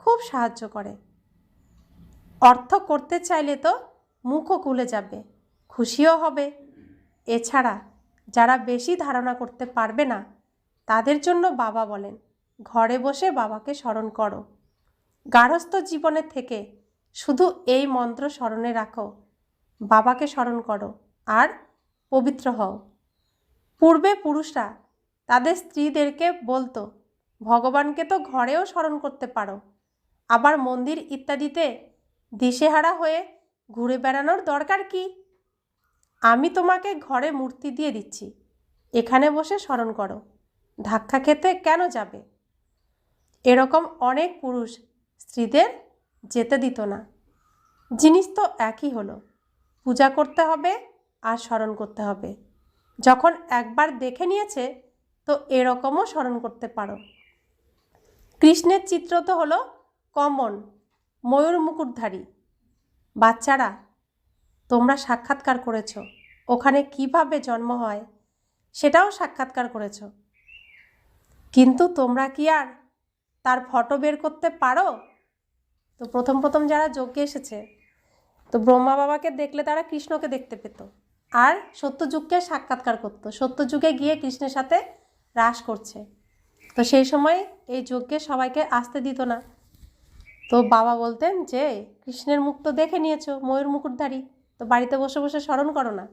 খুব সাহায্য করে। অর্থ করতে চাইলে তো মুখও খুলে যাবে, খুশিও হবে। এছাড়া যারা বেশি ধারণা করতে পারবে না, তাদের জন্য বাবা বলেন, ঘরে বসে বাবাকে স্মরণ করো। গার্হস্থ্য জীবনের থেকে শুধু এই মন্ত্র স্মরণে রাখো, বাবাকে স্মরণ করো আর পবিত্র হও। পূর্বে পুরুষরা তাদের স্ত্রীদেরকে বলতো, ভগবানকে তো ঘরেও স্মরণ করতে পারো, আবার মন্দির ইত্যাদিতে দিশেহারা হয়ে ঘুরে বেড়ানোর দরকার কি? আমি তোমাকে ঘরে মূর্তি দিয়ে দিচ্ছি, এখানে বসে স্মরণ করো, ধাক্কা খেতে কেন যাবে? এরকম অনেক পুরুষ স্ত্রীদের যেতে দিত না। জিনিস তো একই হলো, পূজা করতে হবে আর স্মরণ করতে হবে। যখন একবার দেখে নিয়েছে তো এরকমও স্মরণ করতে পারো। কৃষ্ণের চিত্র তো হলো কমন, ময়ূর মুকুটধারী। বাচ্চারা, তোমরা সাক্ষাৎকার করেছ, ওখানে কিভাবে জন্ম হয় সেটাও সাক্ষাৎকার করেছ, কিন্তু তোমরা কি আর তার ফটো বের করতে পারো? তো প্রথম যারা যজ্ঞে এসেছে, তো ব্রহ্মা বাবাকে দেখলে তারা কৃষ্ণকে দেখতে পেত আর সত্যযুগকে সাক্ষাৎকার করতো। সত্যযুগে গিয়ে কৃষ্ণের সাথে রাস করছে। তো সেই সময় এই যজ্ঞে সবাইকে আসতে দিত না। তো বাবা বলতেন যে কৃষ্ণের মুখ তো দেখে নিয়েছো, ময়ূর মুকুটধারী, তো বাড়িতে বসে বসে স্মরণ করো না।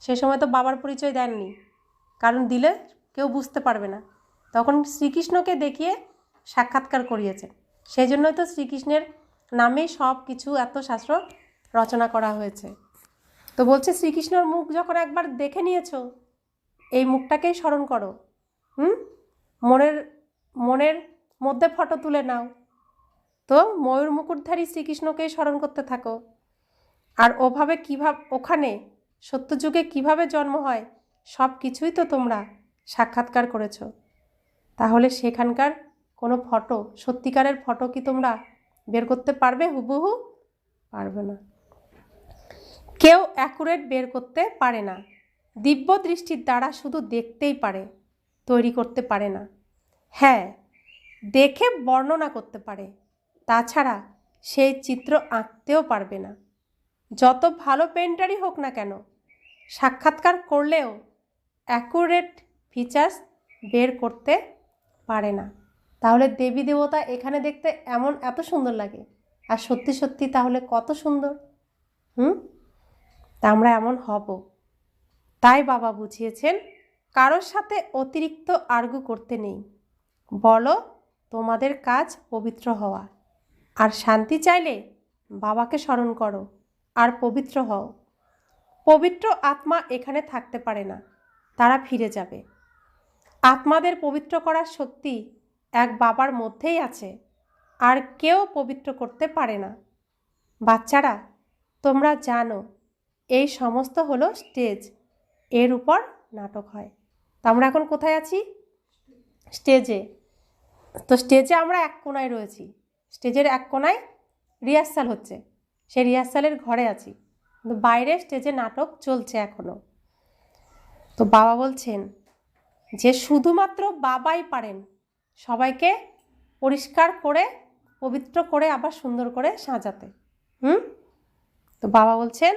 সেই সময় তো বাবার পরিচয় দেননি, কারণ দিলে কেউ বুঝতে পারবে না। তখন শ্রীকৃষ্ণকে দেখিয়ে সাক্ষাৎকার করিয়েছেন। সেই জন্যই তো শ্রীকৃষ্ণের নামেই সব কিছু এত শাস্ত্র রচনা করা হয়েছে। তো বলছে শ্রীকৃষ্ণর মুখ যখন একবার দেখে নিয়েছো, এই মুখটাকেই স্মরণ করো। মনের মধ্যে ফটো তুলে নাও, তো ময়ূর মুকুটধারী শ্রীকৃষ্ণকেই স্মরণ করতে থাকো। আর ওখানে সত্যযুগে কিভাবে জন্ম হয় সব কিছুই তো তোমরা সাক্ষাৎকার করেছ। তাহলে সেখানকার কোনো ফটো, সত্যিকারের ফটো কি তোমরা বের করতে পারবে? হুবহু পারবে না। কেউ অ্যাকুরেট বের করতে পারে না। দিব্য দৃষ্টির দ্বারা শুধু দেখতেই পারে, তৈরি করতে পারে না। হ্যাঁ, দেখে বর্ণনা করতে পারে, তাছাড়া সেই চিত্র আঁকতেও পারবে না। যত ভালো পেন্টারই হোক না কেন, সাক্ষাৎকার করলেও অ্যাকুরেট ফিচার্স বের করতে পারে না। তাহলে দেবী দেবতা এখানে দেখতে এত সুন্দর লাগে, আর সত্যি সত্যি তাহলে কত সুন্দর। তা আমরা এমন হব। তাই বাবা বুঝিয়েছেন, কারোর সাথে অতিরিক্ত আর্গু করতে নেই। বলো তোমাদের কাজ পবিত্র হওয়া, আর শান্তি চাইলে বাবাকে স্মরণ করো আর পবিত্র হও। পবিত্র আত্মা এখানে থাকতে পারে না, তারা ফিরে যাবে। আত্মাদের পবিত্র করার শক্তি এক বাবার মধ্যেই আছে, আর কেউ পবিত্র করতে পারে না। বাচ্চারা, তোমরা জানো এই সমস্ত হলো স্টেজ, এর উপর নাটক হয়। তো আমরা এখন কোথায় আছি? স্টেজে। তো স্টেজে আমরা এক কোণায় রয়েছি, স্টেজের এক কোণায় রিহার্সাল হচ্ছে, সেই রিহার্সালের ঘরে আছি, কিন্তু বাইরে স্টেজে নাটক চলছে এখনও। তো বাবা বলছেন যে শুধুমাত্র বাবাই পারেন সবাইকে পরিষ্কার করে পবিত্র করে আবার সুন্দর করে সাজাতে। তো বাবা বলছেন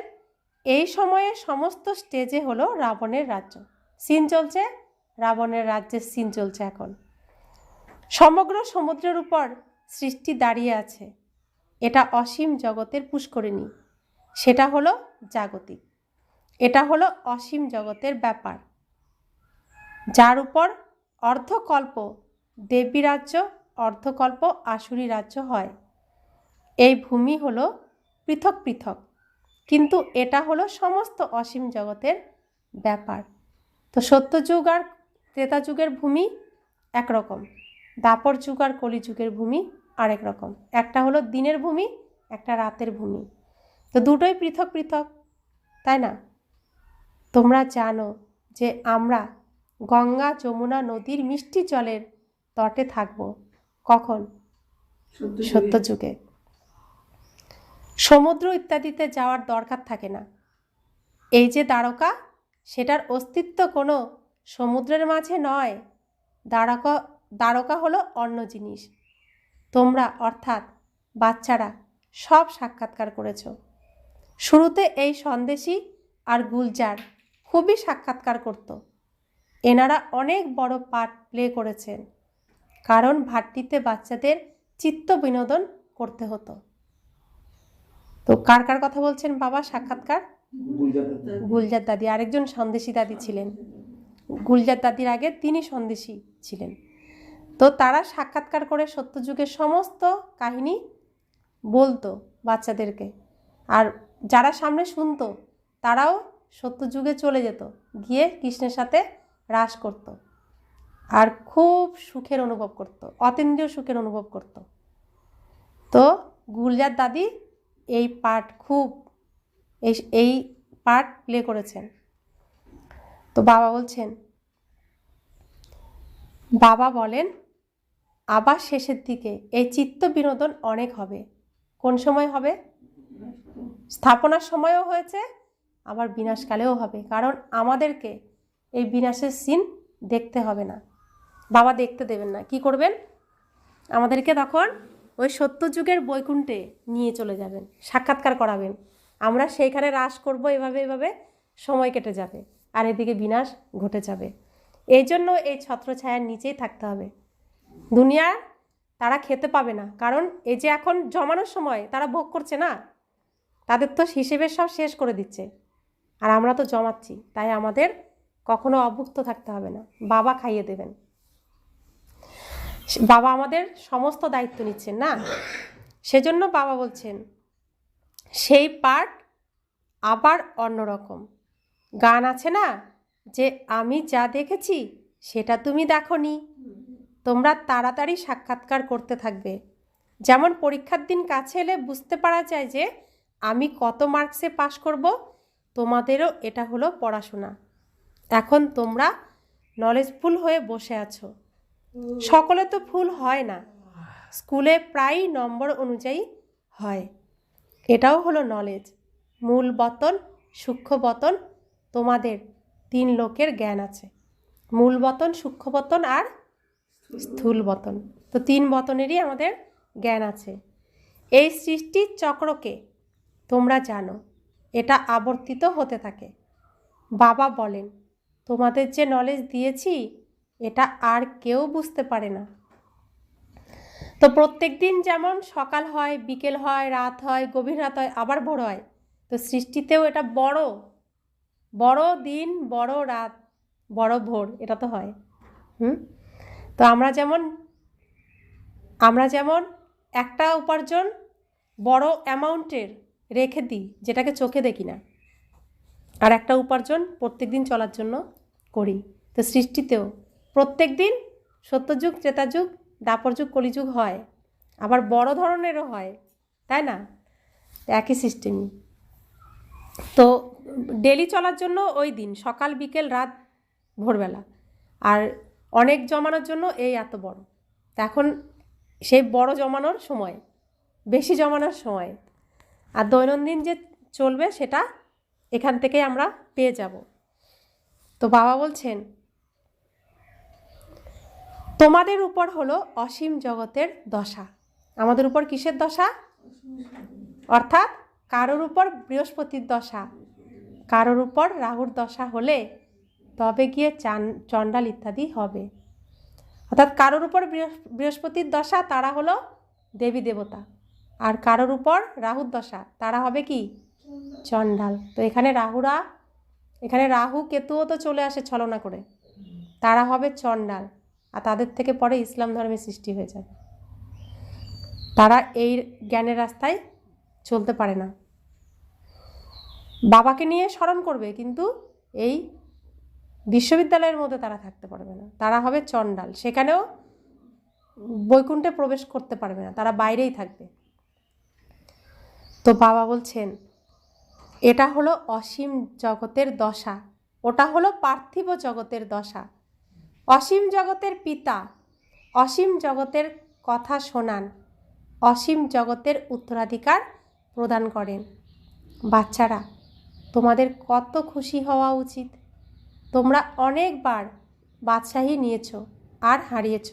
এই সময়ে সমস্ত স্টেজে হলো রাবণের রাজ্য, সিন চলছে, রাবণের রাজ্যের সিন চলছে এখন। সমগ্র সমুদ্রের উপর সৃষ্টি দাঁড়িয়ে আছে, এটা অসীম জগতের পুষ্করিণী, সেটা হলো জাগতিক, এটা হলো অসীম জগতের ব্যাপার, যার উপর অর্ধকল্প দেবী রাজ্য, অর্ধকল্প আসুরি রাজ্য হয়। এই ভূমি হলো পৃথক পৃথক, কিন্তু এটা হলো সমস্ত অসীম জগতের ব্যাপার। তো সত্যযুগ আর ত্রেতা যুগের ভূমি একরকম, দাপর যুগ আর কলিযুগের ভূমি আরেক রকম। একটা হলো দিনের ভূমি, একটা রাতের ভূমি, তো দুটোই পৃথক পৃথক, তাই না? তোমরা জানো যে আমরা গঙ্গা যমুনা নদীর মিষ্টি জলের তটে থাকব কখন? সত্যযুগে। সমুদ্র ইত্যাদিতে যাওয়ার দরকার থাকে না। এই যে দ্বারকা, সেটার অস্তিত্ব কোনো সমুদ্রের মাঝে নয়, দ্বারকা হলো অন্য জিনিস। তোমরা অর্থাৎ বাচ্চারা সব সাক্ষাৎকার করেছ। শুরুতে এই সন্দেশী আর গুলজার খুবই সাক্ষাৎকার করত, এনারা অনেক বড় পার্ট প্লে করেছেন, কারণ ভাট্টিতে বাচ্চাদের চিত্ত বিনোদন করতে হতো। তো কার কার কথা বলছেন বাবা সাক্ষাৎকার? গুলজার দাদি, আরেকজন সন্দেশী দাদি ছিলেন। গুলজার দাদির আগে তিনি সন্দেশী ছিলেন। তো তারা সাক্ষাৎকার করে সত্যযুগের সমস্ত কাহিনী বলতো বাচ্চাদেরকে, আর যারা সামনে শুনতো তারাও সত্যযুগে চলে যেত, গিয়ে কৃষ্ণের সাথে রাস করত, আর খুব সুখের অনুভব করত, অতীন্দ্রিয় সুখের অনুভব করত। তো গুলজার দাদি এই পার্ট এই পার্ট প্লে করেছেন। তো বাবা বলছেন, বাবা বলেন আবার শেষের দিকে এই চিত্ত বিনোদন অনেক হবে। কোন সময় হবে? স্থাপনার সময়ও হয়েছে, আবার বিনাশকালেও হবে, কারণ আমাদেরকে এই বিনাশের সিন দেখতে হবে না, বাবা দেখতে দেবেন না। কি করবেন? আমাদেরকে তখন ওই সত্যযুগের বৈকুণ্ঠে নিয়ে চলে যাবেন, সাক্ষাৎকার করাবেন, আমরা সেইখানে রাস করব, এভাবে এভাবে সময় কেটে যাবে, আর এদিকে বিনাশ ঘটে যাবে। এই জন্য এই ছত্রছায়ার নিচেই থাকতে হবে। দুনিয়ার তারা খেতে পাবে না, কারণ এই যে এখন জমানোর সময় তারা ভোগ করছে না, তাদের তো হিসেবের সব শেষ করে দিচ্ছে, আর আমরা তো জমাচ্ছি, তাই আমাদের কখনো অভুক্ত থাকতে হবে না, বাবা খাইয়ে দেবেন। বাবা আমাদের সমস্ত দায়িত্ব নিচ্ছেন না, সেজন্য বাবা বলছেন সেই পার্ট আবার অন্যরকম। গান আছে না যে আমি যা দেখেছি সেটা তুমি দেখোনি, তোমরা তাড়াতাড়ি সাক্ষাৎকার করতে থাকবে। যেমন পরীক্ষার দিন কাছে এলে বুঝতে পারা যায় যে আমি কত মার্কসে পাশ করব, তোমাদেরও এটা হলো পড়াশোনা। এখন তোমরা নলেজফুল হয়ে বসে আছো, সকলে তো ফুল হয় না, স্কুলে প্রায় নম্বর অনুযায়ী হয়, এটাও হলো নলেজ। মূল বতন, সূক্ষ্ম বতন, তোমাদের 3 লোকের জ্ঞান আছে, মূল বতন, সূক্ষ্ম বতন আর স্থূল বতন। তো 3 বতনেরই আমাদের জ্ঞান আছে। এই সৃষ্টির চক্রকে তোমরা জানো, এটা আবর্তিত হতে থাকে। বাবা বলেন তোমাদের যে নলেজ দিয়েছি এটা আর কেউ বুঝতে পারে না। তো প্রত্যেক দিন যেমন সকাল হয়, বিকেল হয়, রাত হয়, গভীর রাত হয়, আবার ভোর হয়, তো সৃষ্টিতেও এটা বড় বড় দিন, বড় রাত, বড় ভোর, এটা তো হয়। তো আমরা যেমন একটা উপার্জন বড় অ্যামাউন্টের রেখে দিই, যেটাকে চোখে দেখি না, আর একটা উপার্জন প্রত্যেক দিন চলার জন্য করি। তো সৃষ্টিতেও প্রত্যেক দিন সত্যযুগ, ত্রেতাযুগ, দাপর যুগ, কলিযুগ হয়, আবার বড় ধরনেরও হয়, তাই না? একই সিস্টেমই। ডেলি চলার জন্য ওই দিন সকাল বিকেল রাত ভোরবেলা, আর অনেক জমানোর জন্য এই এত বড়। তা এখন সেই বড় জমানোর সময়, বেশি জমানোর সময়, আর দৈনন্দিন যে চলবে সেটা এখান থেকেই আমরা পেয়ে যাব। তো বাবা বলছেন, তোমাদের উপর হলো অসীম জগতের দশা। আমাদের উপর কিসের দশা? অর্থাৎ কারোর উপর বৃহস্পতির দশা, কারোর উপর রাহুর দশা হলে তবে গিয়ে চণ্ডাল ইত্যাদি হবে। অর্থাৎ কারোর উপর বৃহস্পতির দশা, তারা হলো দেবী দেবতা, আর কারোর উপর রাহুর দশা, তারা হবে কি? চণ্ডাল। তো এখানে রাহু কেতুও তো চলে আসে ছলনা করে, তারা হবে চণ্ডাল, আর তাদের থেকে পরে ইসলাম ধর্মের সৃষ্টি হয়ে যায়। তারা এই জ্ঞানের রাস্তায় চলতে পারে না। বাবাকে নিয়ে স্মরণ করবে, কিন্তু এই বিশ্ববিদ্যালয়ের মধ্যে তারা থাকতে পারবে না, তারা হবে চণ্ডাল। সেখানেও বৈকুণ্ঠে প্রবেশ করতে পারবে না, তারা বাইরেই থাকবে। তো বাবা বলছেন, এটা হলো অসীম জগতের দশা, ওটা হলো পার্থিব জগতের দশা। অসীম জগতের পিতা অসীম জগতের কথা শোনান, অসীম জগতের উত্তরাধিকার প্রদান করেন। বাচ্চারা, তোমাদের কত খুশি হওয়া উচিত। তোমরা অনেকবার বাদশাহী নিয়েছ আর হারিয়েছ,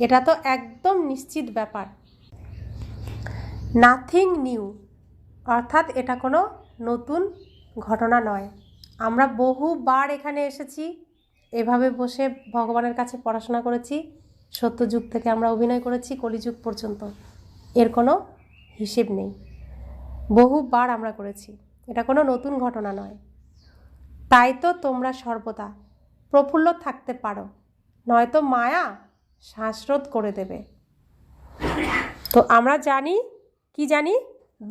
এটা তো একদম নিশ্চিত ব্যাপার। নাথিং নিউ, অর্থাৎ এটা কোনো নতুন ঘটনা নয়। আমরা বহুবার এখানে এসেছি, এভাবে বসে ভগবানের কাছে পড়াশোনা করেছি। সত্যযুগ থেকে আমরা অভিনয় করেছি কলিযুগ পর্যন্ত, এর কোনো হিসেব নেই। বহুবার আমরা করেছি, এটা কোনো নতুন ঘটনা নয়। তাই তো তোমরা সর্বদা প্রফুল্ল থাকতে পারো, নয়তো মায়া শ্বাসরোধ করে দেবে। তো আমরা জানি, কি জানি?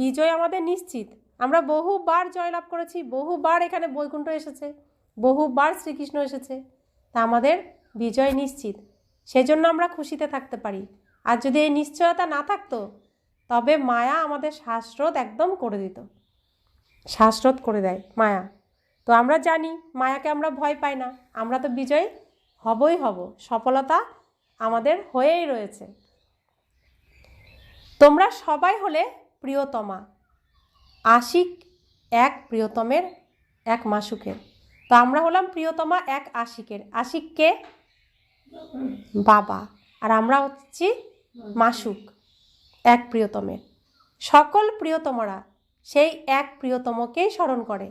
বিজয় আমাদের নিশ্চিত। আমরা বহুবার জয়লাভ করেছি, বহুবার এখানে বৈকুণ্ঠ এসেছে, বহুবার শ্রীকৃষ্ণ এসেছে, তা আমাদের বিজয় নিশ্চিত। সেজন্য আমরা খুশিতে থাকতে পারি। আর যদি এই নিশ্চয়তা না থাকতো, তবে মায়া আমাদের শ্বাসরোধ একদম করে দিত, শ্বাসরোধ করে দেয় মায়া। তো আমরা জানি মায়াকে আমরা ভয় পাই না, আমরা তো বিজয় হবই হব, সফলতা আমাদের হয়েই রয়েছে। তোমরা সবাই হলে প্রিয়তমা, আশিক এক প্রিয়তমের, এক মাসুকের। তো আমরা হলাম প্রিয়তমা এক আশিকের। আশিককে বাবা, আর আমরা হচ্ছি মাসুক এক প্রিয়তমের। সকল প্রিয়তমরা সেই এক প্রিয়তমকেই স্মরণ করে,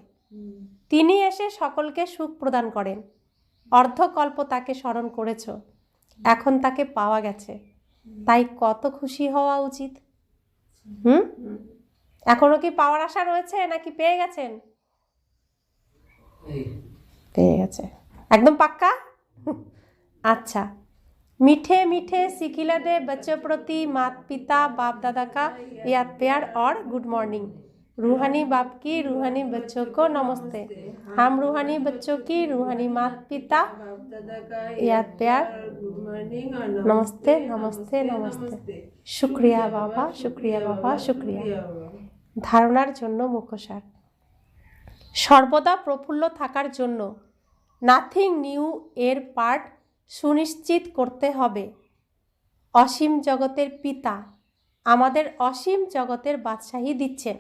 তিনি এসে সকলকে সুখ প্রদান করেন। অর্ধকল্প তাকে স্মরণ করেছ, এখন তাকে পাওয়া গেছে, তাই কত খুশি হওয়া উচিত। এখনো কি পাওয়ার আশা রয়েছে, নাকি পেয়ে গেছেন? পেয়ে গেছে, একদম পাক্কা। अच्छा, मीठे मीठे सिखिला दे बच्चों प्रति माता पिता बाप दादा का याद प्यार और गुड मॉर्निंग। रूहानी बाप की रूहानी बच्चों को नमस्ते। हम रूहानी बच्चों की रूहानी माता पिता याद प्यार नमस्ते नमस्ते नमस्ते। शुक्रिया बाबा, शुक्रिया बाबा, शुक्रिया। ধারণার জন্য মুখোশার। সর্বদা প্রফুল্ল থাকার জন্য নাথিং নিউ এর পাঠ সুনিশ্চিত করতে হবে। অসীম জগতের পিতা আমাদের অসীম জগতের বাদশাহী দিচ্ছেন,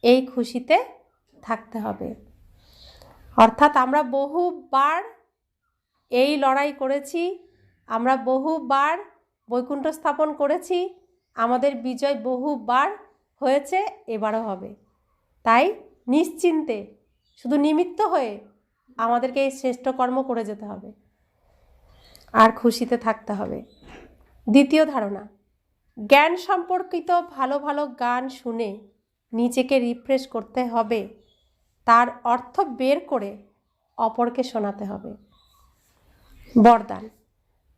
এই খুশিতে থাকতে হবে। অর্থাৎ আমরা বহুবার এই লড়াই করেছি, আমরা বহুবার বৈকুণ্ঠ স্থাপন করেছি, আমাদের বিজয় বহুবার হয়েছে, এবারও হবে। তাই নিশ্চিন্তে, শুধু নিমিত্ত হয়ে আমাদেরকে এই শ্রেষ্ঠ কর্ম করে যেতে হবে আর খুশিতে থাকতে হবে। দ্বিতীয় ধারণা, জ্ঞান সম্পর্কিত ভালো ভালো গান শুনে নিজেকে রিফ্রেশ করতে হবে, তার অর্থ বের করে অপরকে শোনাতে হবে। বরদান,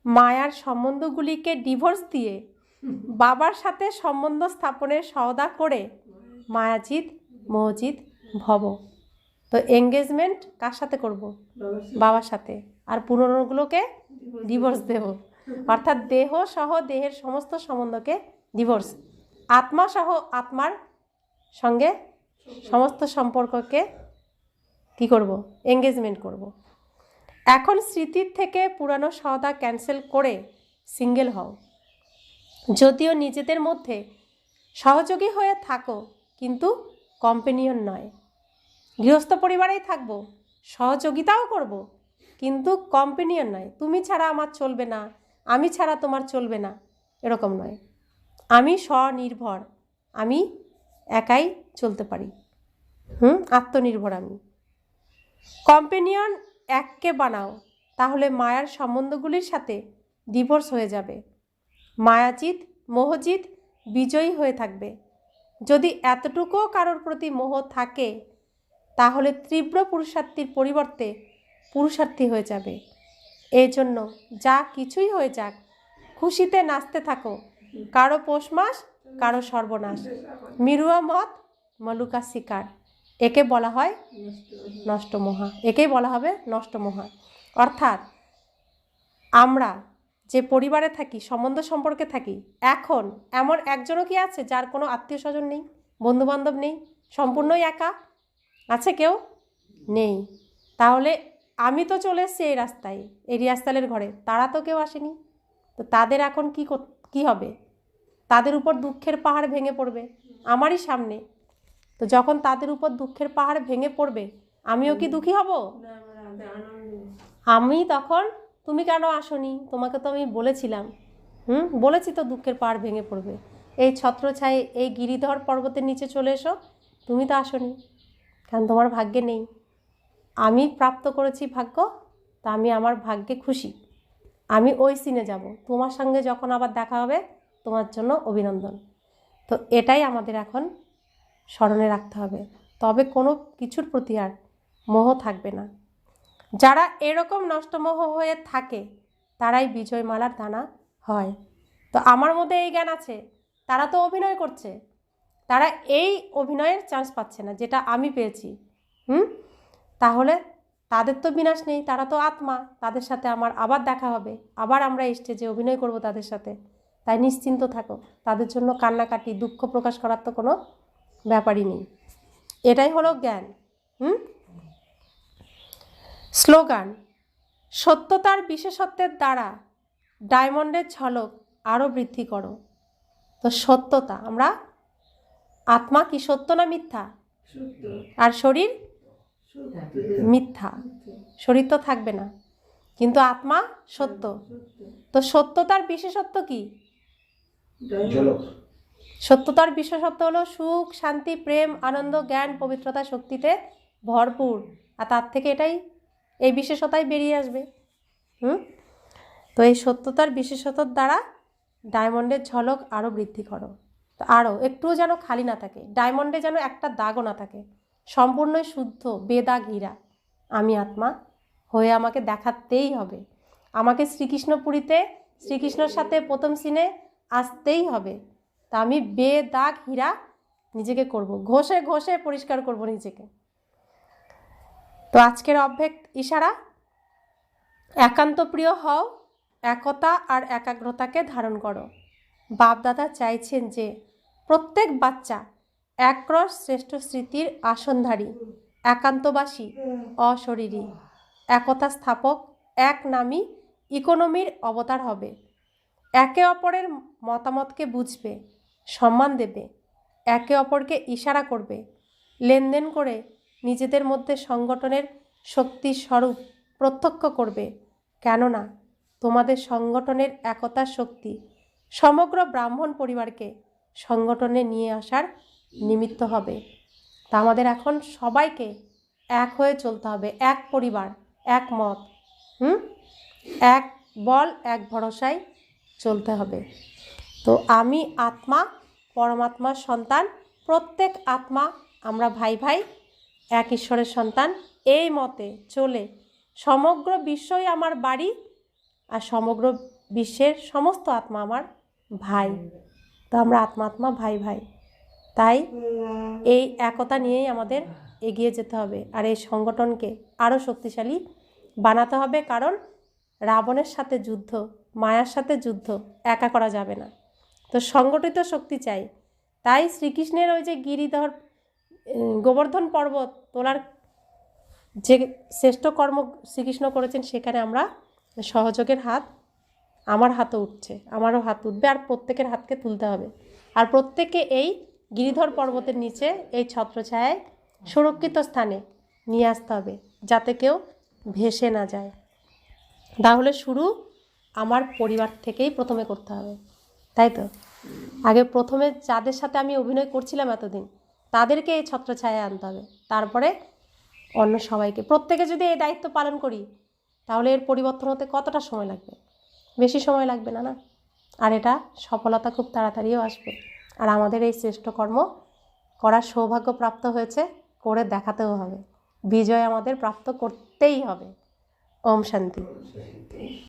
মায়ার সম্বন্ধগুলিকে ডিভোর্স দিয়ে বাবার সাথে সম্বন্ধ স্থাপনের সওদা করে মায়াজিৎ মোহজিৎ ভব। তো এঙ্গেজমেন্ট কার সাথে করব? বাবার সাথে। আর পুরনোগুলোকে ডিভোর্স দেব, অর্থাৎ দেহ সহ দেহের সমস্ত সম্বন্ধকে ডিভোর্স, আত্মা সহ আত্মার সঙ্গে সমস্ত সম্পর্ককে কি করব? এঙ্গেজমেন্ট করব। এখন স্মৃতির থেকে পুরানো সওদা ক্যান্সেল করে সিঙ্গেল হও। যদিও নিজেদের মধ্যে সহযোগী হয়ে থাকো, কিন্তু কম্পেনিয়ন নয়। গৃহস্থ পরিবারেই থাকবো, সহযোগিতাও করব, কিন্তু কম্পেনিয়ন নয়। তুমি ছাড়া আমার চলবে না, আমি ছাড়া তোমার চলবে না, এরকম নয়। আমি স্বনির্ভর, আমি একাই চলতে পারি, আত্মনির্ভর আমি। কম্পেনিয়ন এককে বানাও, তাহলে মায়ার সম্বন্ধগুলির সাথে ডিভোর্স হয়ে যাবে। মায়াজিৎ মোহজিৎ বিজয়ী হয়ে থাকবে। যদি এতটুকুও কারোর প্রতি মোহ থাকে, তাহলে তীব্র পুরুষার্থীর পরিবর্তে পুরুষার্থী হয়ে যাবে। এই জন্য যা কিছুই হয়ে যাক, খুশিতে নাচতে থাকো। কারো পৌষ মাস, কারো সর্বনাশ, মিরুয়া মত মলুকা শিকার, একে বলা হয় নষ্টমোহা, একেই বলা হবে নষ্টমোহা। অর্থাৎ আমরা যে পরিবারে থাকি, সম্বন্ধ সম্পর্কে থাকি, এখন এমন একজনও কি আছে যার কোনো আত্মীয় স্বজন নেই, বন্ধুবান্ধব নেই, সম্পূর্ণই একা? আছে কেউ? নেই। তাহলে আমি তো চলে এসেছি এই রাস্তায়, এই রিয়াস্তালের ঘরে, তারা তো কেউ আসেনি। তো তাদের এখন কি হবে? তাদের উপর দুঃখের পাহাড় ভেঙে পড়বে আমারই সামনে। তো যখন তাদের উপর দুঃখের পাহাড় ভেঙে পড়বে, আমিও কি দুঃখী হব? আমি তখন, তুমি কেন আসনি? তোমাকে তো আমি বলেছিলাম, বলেছি তো দুঃখের পাহাড় ভেঙে পড়বে। এই ছত্রছায়ে এই গিরিধর পর্বতের নিচে চলে এসো, তুমি তো আসনি, কারণ তোমার ভাগ্যে নেই। আমি প্রাপ্ত করেছি ভাগ্য, তা আমি আমার ভাগ্যে খুশি। আমি ওই সিনে যাব, তোমার সঙ্গে যখন আবার দেখা হবে, তোমার জন্য অভিনন্দন। তো এটাই আমাদের এখন স্মরণে রাখতে হবে। তবে কোনো কিছুর প্রতি আর মোহ থাকবে না। যারা এরকম নষ্টমোহ হয়ে থাকে, তারাই বিজয়মালার দানা হয়। তো আমার মধ্যে এই জ্ঞান আছে, তারা তো অভিনয় করছে, তারা এই অভিনয়ের চান্স পাচ্ছে না যেটা আমি পেয়েছি। তাহলে তাদের তো বিনাশ নেই, তারা তো আত্মা, তাদের সাথে আমার আবার দেখা হবে, আবার আমরা স্টেজে অভিনয় করব তাদের সাথে। তাই নিশ্চিন্ত থাকো, তাদের জন্য কান্নাকাটি দুঃখ প্রকাশ করার তো কোনো ব্যাপারই নেই। এটাই হলো জ্ঞান। স্লোগান: সত্যতার বিশেষত্বের দ্বারা ডায়মন্ডের ঝলক আরও বৃদ্ধি করো। তো সত্যতা, আমরা আত্মা কি সত্য না মিথ্যা? আর শরীর মিথ্যা, শরীর তো থাকবে না, কিন্তু আত্মা সত্য। তো সত্যতার বিশেষত্ব কি? সত্যতার বিশেষত্ব হলো সুখ, শান্তি, প্রেম, আনন্দ, জ্ঞান, পবিত্রতা, শক্তিতে ভরপুর। আর তার থেকে এই বিশেষতাই বেরিয়ে আসবে। তো এই সত্যতার বিশেষতার দ্বারা ডায়মন্ডের ঝলক আরও বৃদ্ধি করো। তো আরও একটুও যেন খালি না থাকে, ডায়মন্ডে যেন একটা দাগও না থাকে, সম্পূর্ণই শুদ্ধ বেদাগ হীরা। আমি আত্মা হয়ে আমাকে দেখাতেই হবে, আমাকে শ্রীকৃষ্ণপুরীতে শ্রীকৃষ্ণর সাথে প্রথম সিনে আসতেই হবে। তা আমি বেদাগ হীরা নিজেকে করব, ঘষে ঘষে পরিষ্কার করব নিজেকে। তো আজকের অভ্যেক ইশারা: একান্ত প্রিয় হও, একতা আর একাগ্রতাকে ধারণ করো। বাপদাদা চাইছেন যে প্রত্যেক বাচ্চা একরস শ্রেষ্ঠ স্মৃতির আসনধারী, একান্তবাসী, অশরীরী, একতা স্থাপক, এক নামী ইকোনমির অবতার হবে। একে অপরের মতামতকে বুঝবে, সম্মান দেবে, একে অপরকে ইশারা করবে, লেনদেন করে নিজেদের মধ্যে সংগঠনের শক্তির স্বরূপ প্রত্যক্ষ করবে। কেননা তোমাদের সংগঠনের একতার শক্তি সমগ্র ব্রাহ্মণ পরিবারকে সংগঠনে নিয়ে আসার নিমিত্ত হবে। তা আমাদের এখন সবাইকে এক হয়ে চলতে হবে, এক পরিবার, এক মত, এক বল, এক ভরসায় চলতে হবে। তো আমি আত্মা, পরমাত্মার সন্তান, প্রত্যেক আত্মা আমরা ভাই ভাই, এক ঈশ্বরের সন্তান। এই মতে চলে সমগ্র বিশ্বই আমার বাড়ি, আর সমগ্র বিশ্বের সমস্ত আত্মা আমার ভাই। তো আমরা আত্মা আত্মা ভাই ভাই, তাই এই একতা নিয়েই আমাদের এগিয়ে যেতে হবে। আর এই সংগঠনকে আরও শক্তিশালী বানাতে হবে, কারণ রাবণের সাথে যুদ্ধ, মায়ার সাথে যুদ্ধ একা করা যাবে না। তো সংগঠিত শক্তি চাই। তাই শ্রীকৃষ্ণের ওই যে গিরিধর গোবর্ধন পর্বত তোলার যে শ্রেষ্ঠ কর্ম শ্রীকৃষ্ণ করেছেন সেখানে আমরা সহযোগের হাত, আমার হাতও উঠছে, আমারও হাত উঠবে, আর প্রত্যেকের হাতকে তুলতে হবে। আর প্রত্যেকে এই গিরিধর পর্বতের নিচে এই ছত্রছায়ায় সুরক্ষিত স্থানে নিয়ে আসতে হবে, যাতে কেউ ভেসে না যায়। তাহলে শুরু আমার পরিবার থেকেই প্রথমে করতে হবে, তাই তো? আগে প্রথমে যাদের সাথে আমি অভিনয় করছিলাম এতদিন, তাদেরকে এই ছত্রছায়ায় আনতে হবে, তারপরে অন্য সবাইকে। প্রত্যেকে যদি এই দায়িত্ব পালন করি, তাহলে এর পরিবর্তন হতে কতটা সময় লাগবে? বেশি সময় লাগবে না, না? আর এটা সফলতা খুব তাড়াতাড়িও আসবে। আর আমাদের এই শ্রেষ্ঠ কর্ম করার সৌভাগ্য প্রাপ্ত হয়েছে, করে দেখাতেও হবে, বিজয় আমাদের প্রাপ্ত করতেই হবে। ওম শান্তি।